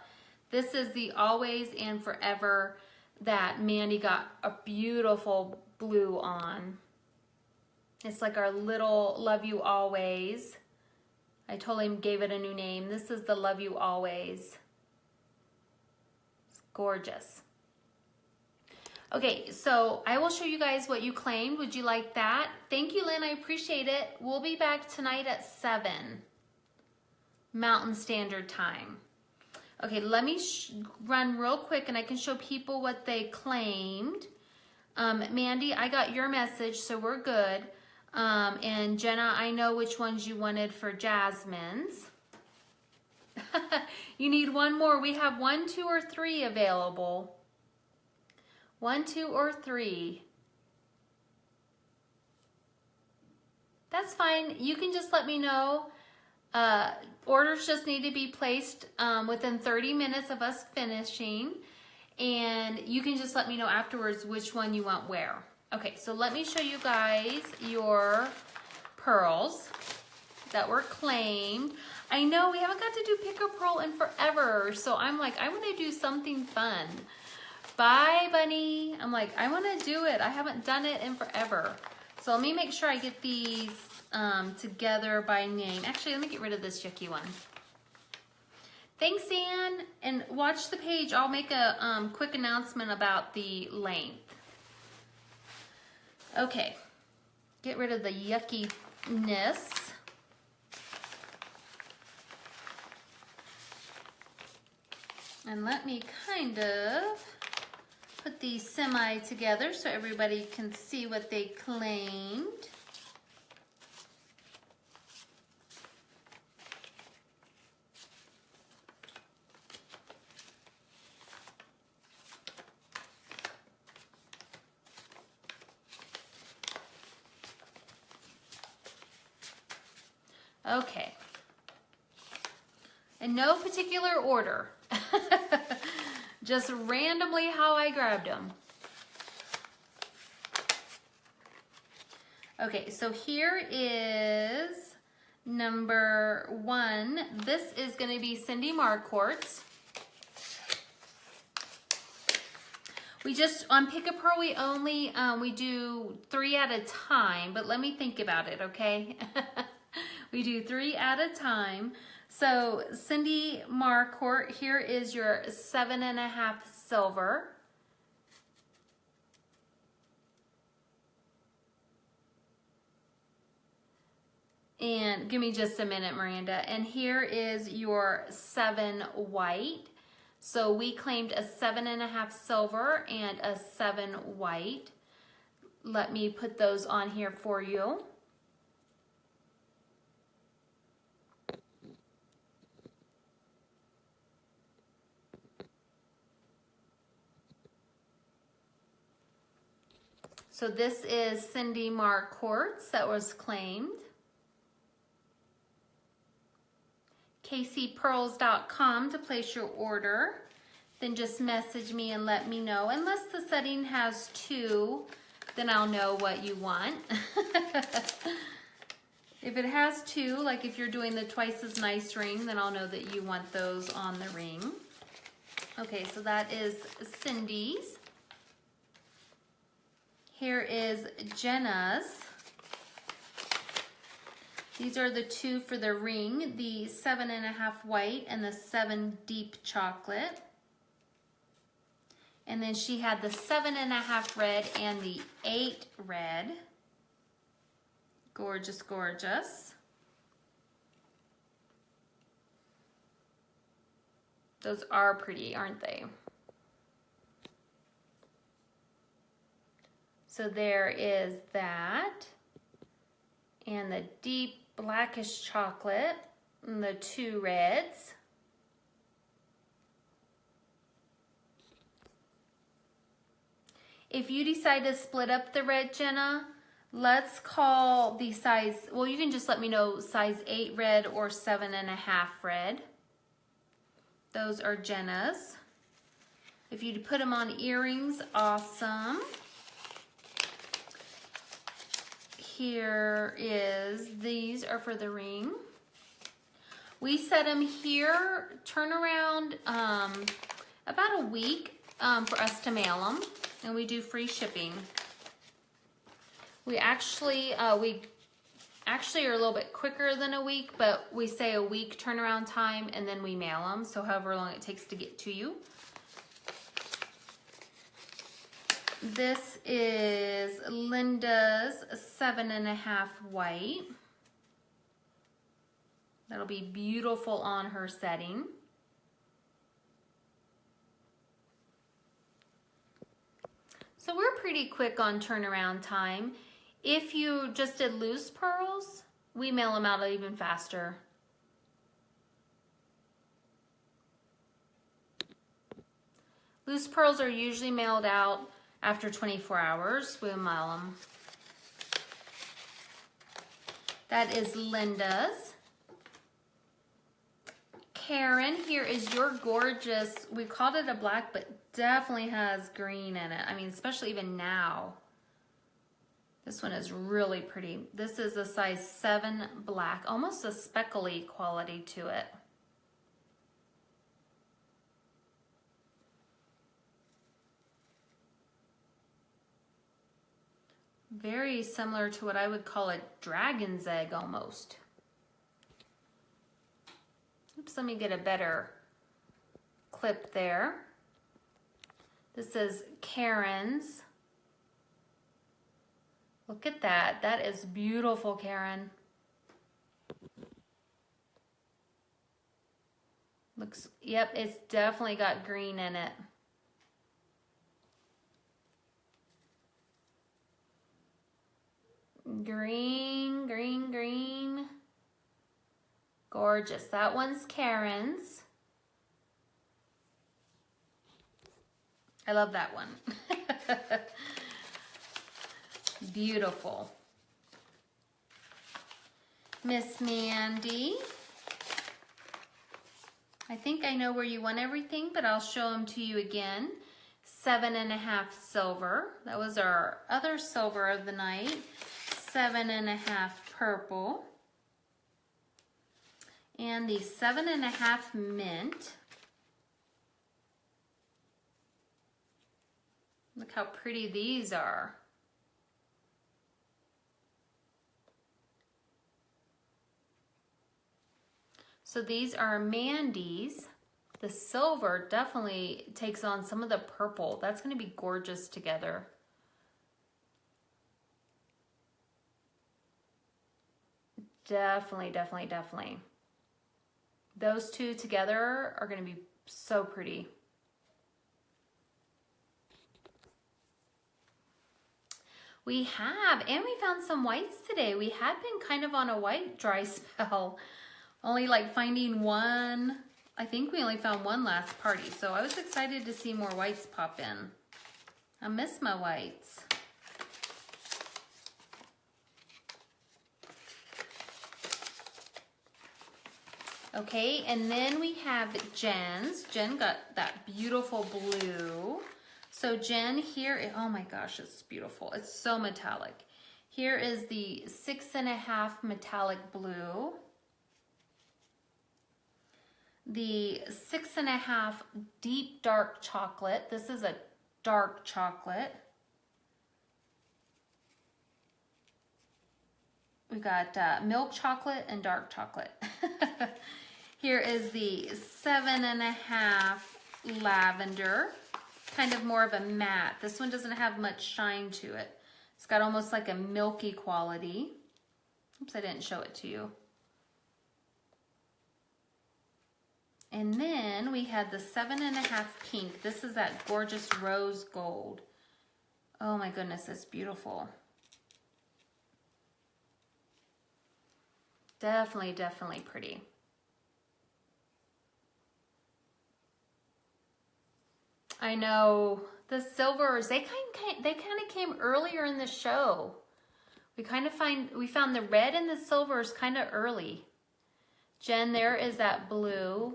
Speaker 1: This is the Always and Forever that Mandy got a beautiful blue on. It's like our little Love You Always. I totally gave it a new name. This is the Love You Always. It's gorgeous. Okay, so I will show you guys what you claimed. Would you like that? Thank you, Lynn. I appreciate it. We'll be back tonight at 7 Mountain Standard Time. Okay, let me run real quick and I can show people what they claimed. Mandy, I got your message, so we're good. And Jenna, I know which ones you wanted for Jasmine's. You need one more. We have 1, 2, or 3 available. 1, 2, or 3. That's fine. You can just let me know. Orders just need to be placed within 30 minutes of us finishing. And you can just let me know afterwards which one you want where. Okay, so let me show you guys your pearls that were claimed. I know we haven't got to do Pick a Pearl in forever, so I'm like, I want to do something fun. Bye, Bunny. I'm like, I want to do it. I haven't done it in forever. So let me make sure I get these together by name. Actually, let me get rid of this yucky one. Thanks, Ann. And watch the page. I'll make a quick announcement about the length. Okay. Get rid of the yuckiness. And let me kind of put these semi together so everybody can see what they claimed. Okay. In no particular order. Just randomly how I grabbed them. Okay, so here is number 1. This is going to be Cindy Marquardt's. We just, on Pick a Pearl, we only, we do 3 at a time, but let me think about it, okay? We do 3 at a time. So Cindy Marquardt, here is your 7.5 silver. And give me just a minute, Miranda. And here is your 7 white. So we claimed a 7.5 silver and a 7 white. Let me put those on here for you. So this is Cindy Mark quartz that was claimed. kcpearls.com to place your order. Then just message me and let me know. Unless the setting has 2, then I'll know what you want. If it has 2, like if you're doing the twice as nice ring, then I'll know that you want those on the ring. Okay, so that is Cindy's. Here is Jenna's. These are the 2 for the ring, the 7.5 white and the 7 deep chocolate. And then she had the 7.5 red and the 8 red. Gorgeous, gorgeous. Those are pretty, aren't they? So there is that. And the deep blackish chocolate and the 2 reds. If you decide to split up the red, Jenna, let's call the size, well, you can just let me know size 8 red or 7.5 red. Those are Jenna's. If you put them on earrings, awesome. Here is, these are for the ring. We set them here, turn around about a week for us to mail them, and we do free shipping. We actually are a little bit quicker than a week, but we say a week turnaround time and then we mail them, so however long it takes to get to you. This is Linda's 7.5 white. That'll be beautiful on her setting. So we're pretty quick on turnaround time. If you just did loose pearls, we mail them out even faster. Loose pearls are usually mailed out after 24 hours. We'll mail them. That is Linda's. Karen, here is your gorgeous, we called it a black, but definitely has green in it. I mean, especially even now. This one is really pretty. This is a size 7 black, almost a speckly quality to it. Very similar to what I would call a dragon's egg almost. Oops, let me get a better clip there. This is Karen's. Look at that. That is beautiful, Karen. Looks, yep, it's definitely got green in it. Green, green, green. Gorgeous. That one's Karen's. I love that one. Beautiful. Miss Mandy. I think I know where you want everything, but I'll show them to you again. 7.5 silver. That was our other silver of the night. 7.5 purple. And the 7.5 mint. Look how pretty these are. So these are Mandy's. The silver definitely takes on some of the purple. That's going to be gorgeous together. Definitely, definitely, definitely. Those two together are going to be so pretty. We have, and we found some whites today. We had been kind of on a white dry spell. Only like finding one. I think we only found one last party. So I was excited to see more whites pop in. I miss my whites. Okay, and then we have Jen's. Jen got that beautiful blue. So Jen here, oh my gosh, it's beautiful. It's so metallic. Here is the 6.5 metallic blue. The 6.5 deep dark chocolate. This is a dark chocolate. We got milk chocolate and dark chocolate. Here is the 7.5 lavender, kind of more of a matte. This one doesn't have much shine to it. It's got almost like a milky quality. Oops, I didn't show it to you. And then we had the 7.5 pink. This is that gorgeous rose gold. Oh my goodness, it's beautiful. Definitely, definitely pretty. I know the silvers, they kind of came earlier in the show. We found the red and the silvers kind of early. Jen, there is that blue,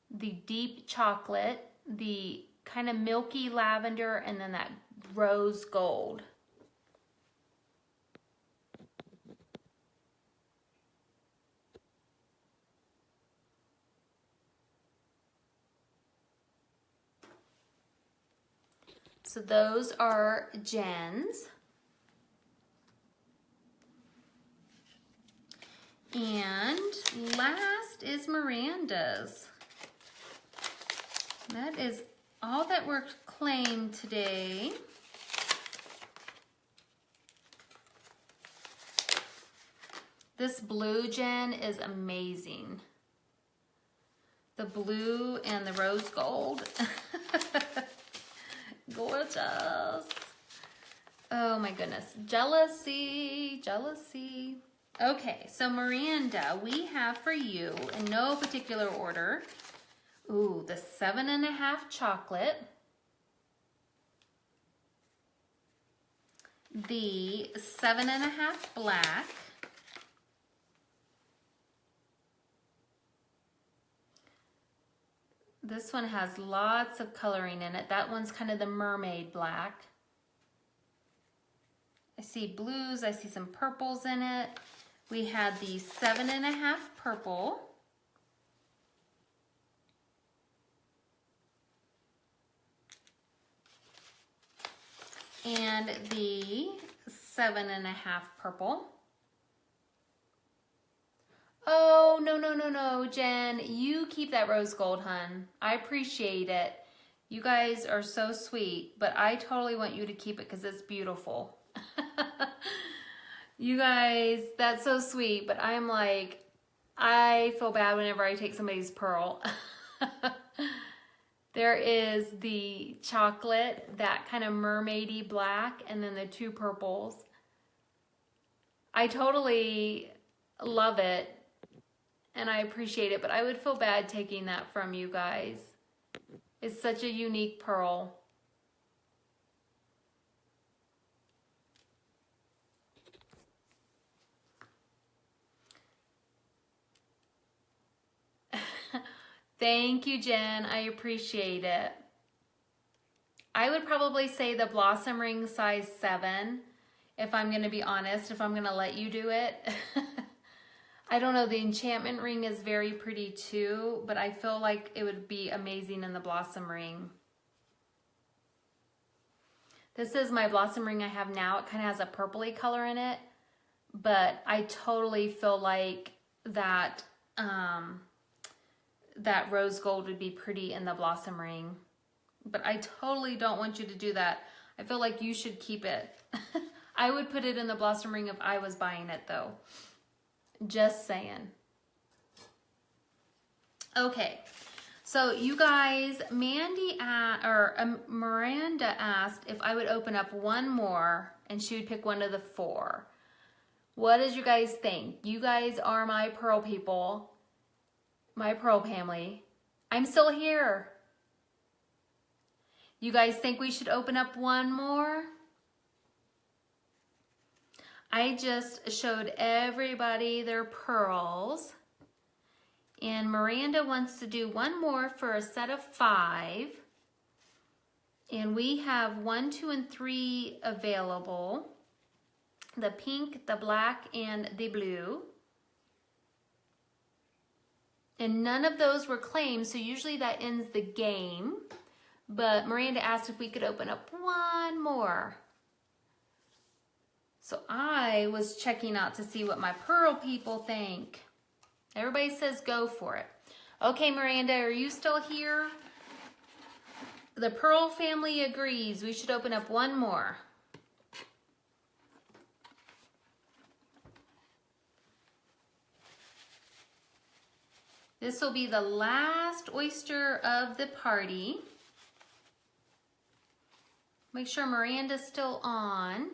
Speaker 1: the deep chocolate, the kind of milky lavender, and then that rose gold. So those are Jen's. And last is Miranda's. That is all that were claimed today. This blue, Jen, is amazing. The blue and the rose gold. Gorgeous. Oh my goodness. Jealousy, jealousy. Okay, so Miranda, we have for you, in no particular order, ooh, the 7.5 chocolate, the 7.5 black, this one has lots of coloring in it. That one's kind of the mermaid black. I see blues, I see some purples in it. We had the 7.5 purple. And the 7.5 purple. Oh, no, no, no, no, Jen, you keep that rose gold, hun. I appreciate it. You guys are so sweet, but I totally want you to keep it because it's beautiful. You guys, that's so sweet, but I'm like, I feel bad whenever I take somebody's pearl. There is the chocolate, that kind of mermaidy black, and then the two purples. I totally love it, and I appreciate it, but I would feel bad taking that from you guys. It's such a unique pearl. Thank you, Jen. I appreciate it. I would probably say the blossom ring size 7, if I'm going to be honest, if I'm going to let you do it. I don't know, the enchantment ring is very pretty too, but I feel like it would be amazing in the blossom ring. This is my blossom ring I have now. It kind of has a purpley color in it, but I totally feel like that that rose gold would be pretty in the blossom ring. But I totally don't want you to do that. I feel like you should keep it. I would put it in the blossom ring if I was buying it though. Just saying. Okay, so you guys, Miranda asked if I would open up one more and she would pick one of the 4. What did you guys think? You guys are my pearl people. My pearl family. I'm still here. You guys think we should open up one more? I just showed everybody their pearls. And Miranda wants to do one more for a set of 5. And we have 1, 2, and 3 available. The pink, the black, and the blue. And none of those were claimed, so usually that ends the game. But Miranda asked if we could open up one more. So I was checking out to see what my Pearl people think. Everybody says go for it. Okay, Miranda, are you still here? The Pearl family agrees. We should open up one more. This will be the last oyster of the party. Make sure Miranda's still on.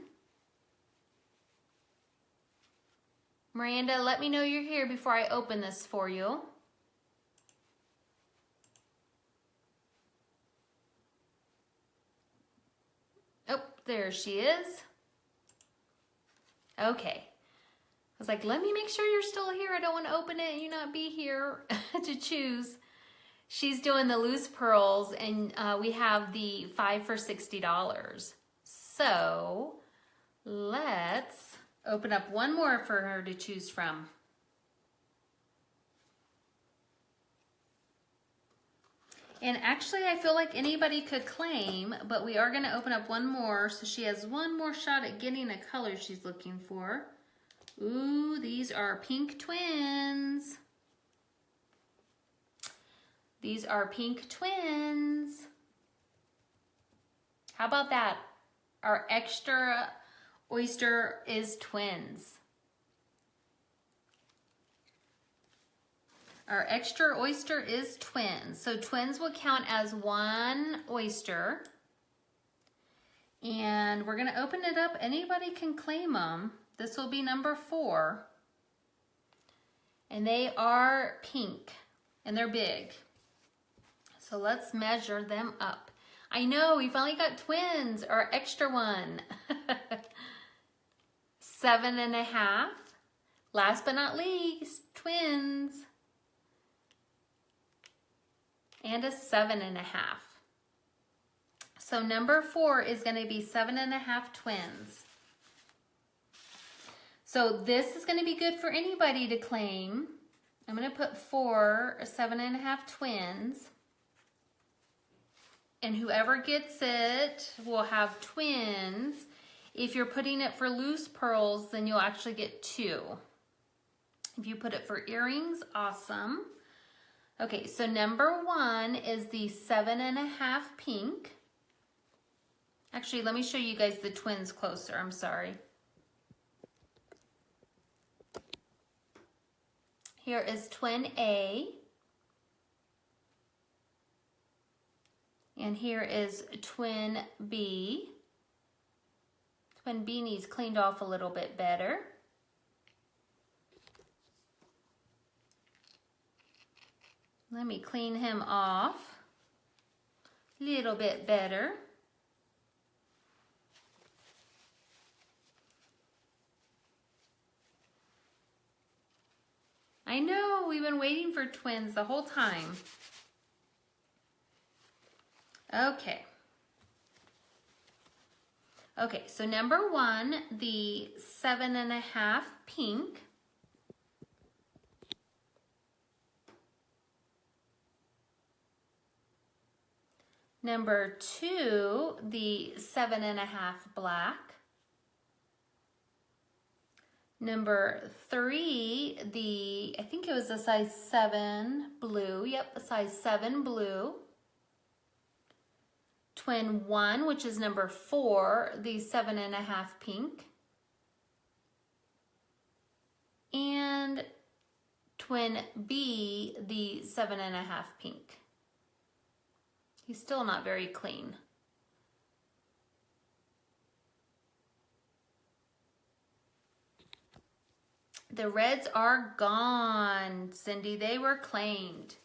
Speaker 1: Miranda, let me know you're here before I open this for you. Oh, there she is. Okay. I was like, let me make sure you're still here. I don't want to open it and you not be here to choose. She's doing the loose pearls, and we have the 5 for $60. So let's open up one more for her to choose from. And actually, I feel like anybody could claim, but we are going to open up one more, so she has one more shot at getting a color she's looking for. Ooh, these are pink twins. These are pink twins. How about that? Our extra oyster is twins. Our extra oyster is twins. So twins will count as one oyster. And we're going to open it up. Anybody can claim them. This will be number 4. And they are pink. And they're big. So let's measure them up. I know, we finally got twins, our extra one. 7.5. Last but not least, twins. And a 7.5. So number 4 is going to be 7.5 twins. So this is going to be good for anybody to claim. I'm going to put 4 7.5 twins. And whoever gets it will have twins. If you're putting it for loose pearls, then you'll actually get 2. If you put it for earrings, awesome. Okay, so number 1 is the 7.5 pink. Actually, let me show you guys the twins closer. I'm sorry. Here is twin A. And here is twin B. Twin B needs cleaned off a little bit better. Let me clean him off a little bit better. I know, we've been waiting for twins the whole time. Okay. Okay, so number 1, the 7.5 pink. Number 2, the 7.5 black. Number 3, I think it was a size 7 blue. Yep, a size 7 blue. Twin 1, which is number 4, the 7.5 pink. And twin B, the 7.5 pink. He's still not very clean. The reds are gone, Cindy. They were claimed.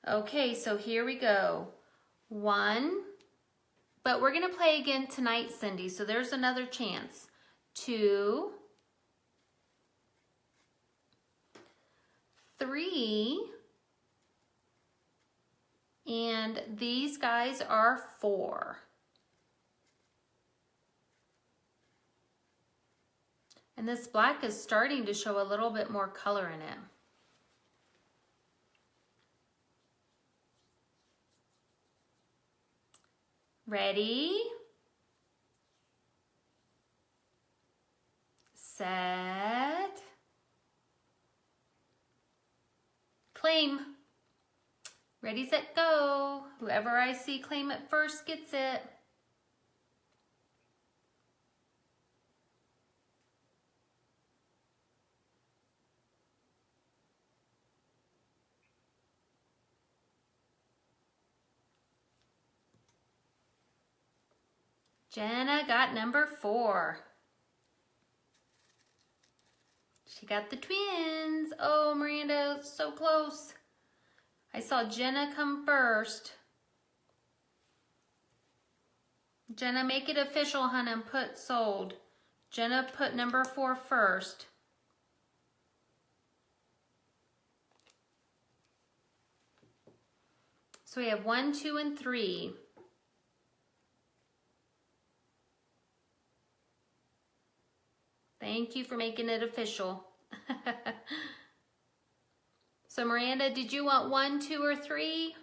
Speaker 1: Okay, so here we go. 1, but we're going to play again tonight, Cindy, so there's another chance. 2, 3. And these guys are 4. And this black is starting to show a little bit more color in it. Ready? Set. Claim. Ready, set, go. Whoever I see claim it first gets it. Jenna got number 4. She got the twins. Oh, Miranda, so close. I saw Jenna come first. Jenna, make it official, hun, and put sold. Jenna put number 4 first. So we have 1, 2, and 3. Thank you for making it official. So Miranda, did you want 1, 2, or 3?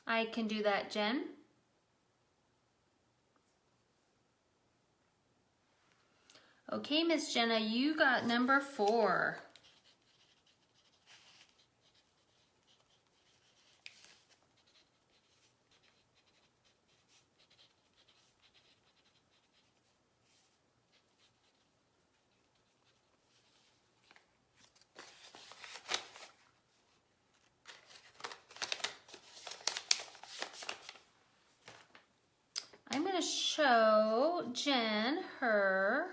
Speaker 1: I can do that, Jen. Okay, Miss Jenna, you got number 4. I'm going to show Jen her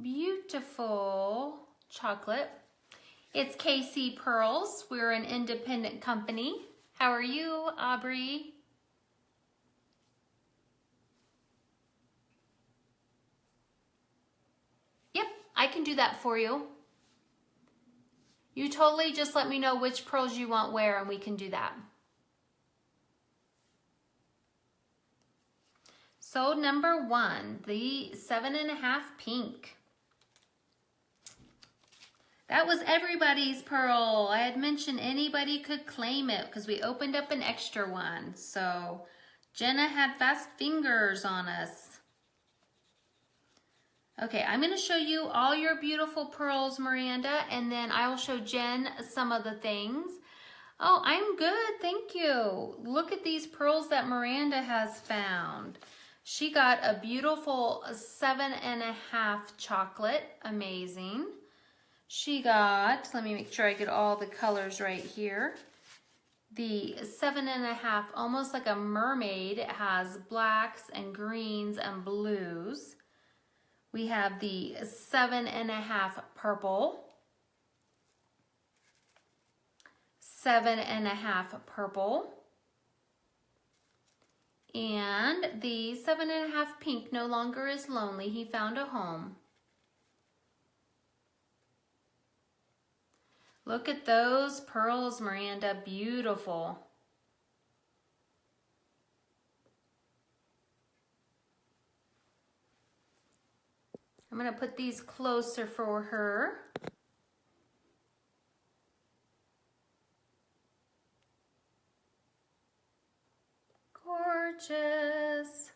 Speaker 1: beautiful chocolate. It's KC Pearls. We're an independent company. How are you, Aubrey? Yep, I can do that for you. You totally just let me know which pearls you want where and we can do that. So number 1, the 7.5 pink. That was everybody's pearl. I had mentioned anybody could claim it because we opened up an extra one. So Jenna had fast fingers on us. Okay, I'm going to show you all your beautiful pearls, Miranda, and then I will show Jen some of the things. Oh, I'm good, thank you. Look at these pearls that Miranda has found. She got a beautiful 7.5 chocolate, amazing. She got, let me make sure I get all the colors right here. The 7.5, almost like a mermaid. It has blacks and greens and blues. We have the 7.5 purple. 7.5 purple. And the 7.5 pink no longer is lonely. He found a home. Look at those pearls, Miranda. Beautiful. I'm going to put these closer for her. Gorgeous.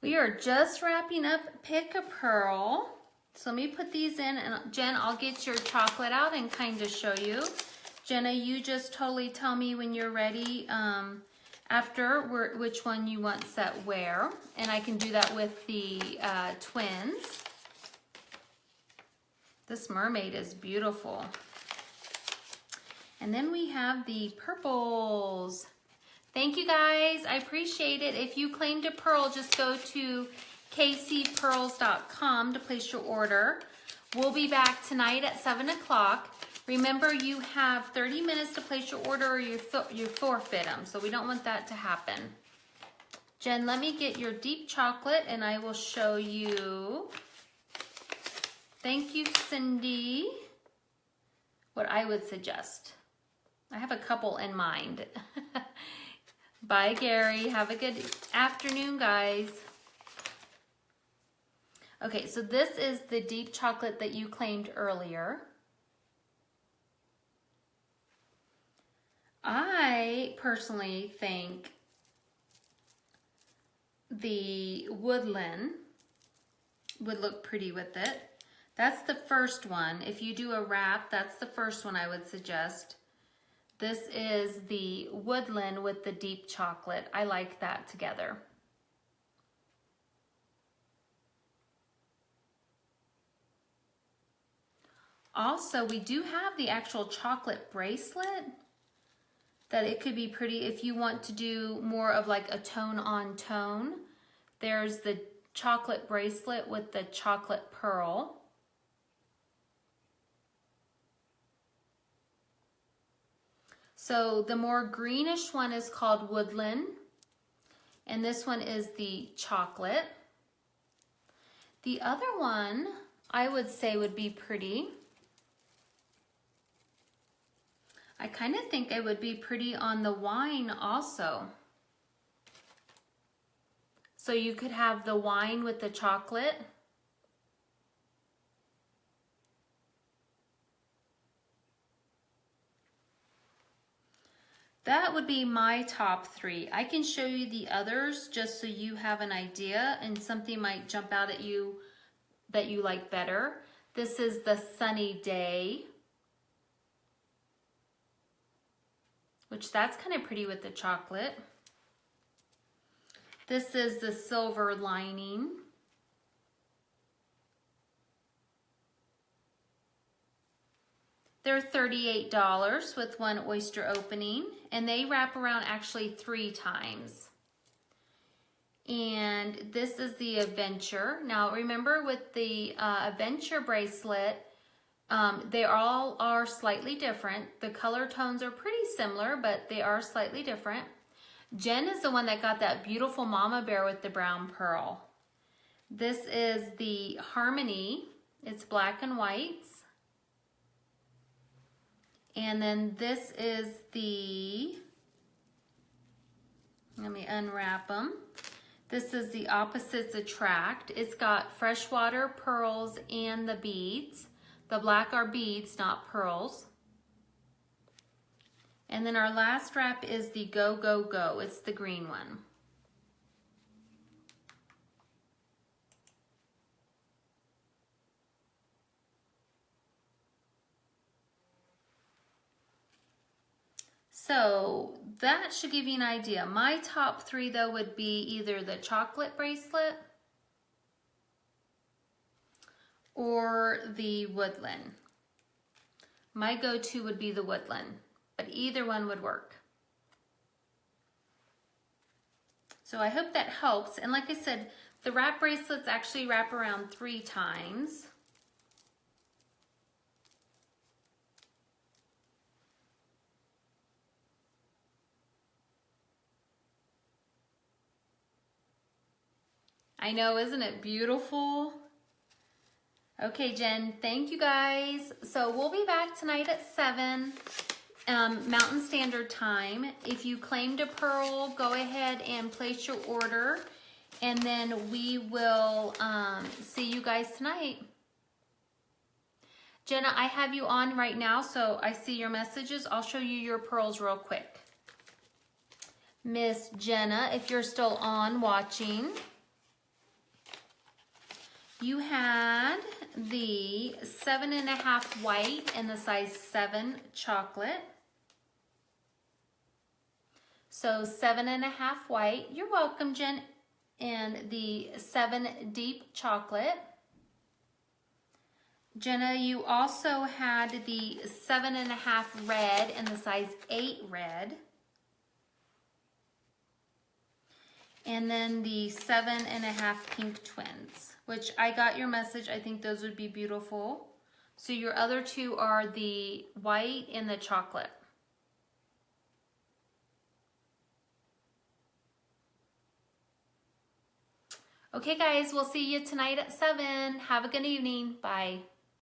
Speaker 1: We are just wrapping up Pick a Pearl. So let me put these in, and Jen, I'll get your chocolate out and kind of show you. Jenna, you just totally tell me when you're ready after which one you want set where, and I can do that with the twins. This mermaid is beautiful. And then we have the purples. Thank you guys, I appreciate it. If you claimed a pearl, just go to kcpearls.com to place your order. We'll be back tonight at 7 o'clock. Remember, you have 30 minutes to place your order or you forfeit them, so we don't want that to happen. Jen, let me get your deep chocolate and I will show you. Thank you, Cindy. What I would suggest. I have a couple in mind. Bye, Gary. Have a good afternoon, guys. Okay, so this is the deep chocolate that you claimed earlier. I personally think the woodland would look pretty with it. That's the first one. If you do a wrap, that's the first one I would suggest. This is the woodland with the deep chocolate. I like that together. Also, we do have the actual chocolate bracelet that it could be pretty if you want to do more of like a tone on tone. There's the chocolate bracelet with the chocolate pearl. So the more greenish one is called woodland, and this one is the chocolate. The other one I would say would be pretty. I kind of think it would be pretty on the wine also. So you could have the wine with the chocolate. That would be my top three. I can show you the others just so you have an idea and something might jump out at you that you like better. This is the Sunny Day, which that's kind of pretty with the chocolate. This is the Silver Lining. They're $38 with one oyster opening, and they wrap around actually 3 times. And this is the Adventure. Now remember with the Adventure bracelet, they all are slightly different. The color tones are pretty similar, but they are slightly different. Jen is the one that got that beautiful mama bear with the brown pearl. This is the Harmony. It's black and whites. And then this is the, let me unwrap them. This is the Opposites Attract. It's got freshwater pearls and the beads. The black are beads, not pearls. And then our last wrap is the Go, Go, Go. It's the green one. So that should give you an idea. My top 3 though would be either the chocolate bracelet or the woodland. My go-to would be the woodland, but either one would work. So I hope that helps. And like I said, the wrap bracelets actually wrap around 3 times. I know, isn't it beautiful? Okay, Jen, thank you guys. So we'll be back tonight at 7 Mountain Standard Time. If you claimed a pearl, go ahead and place your order, and then we will see you guys tonight. Jenna, I have you on right now, so I see your messages. I'll show you your pearls real quick. Miss Jenna, if you're still on watching, you had the 7.5 white and the size 7 chocolate. So 7.5 white, you're welcome, Jen, and the 7 deep chocolate. Jenna, you also had the 7.5 red and the size 8 red. And then the 7.5 pink twins, which I got your message. I think those would be beautiful. So your other two are the white and the chocolate. Okay guys, we'll see you tonight at 7. Have a good evening. Bye.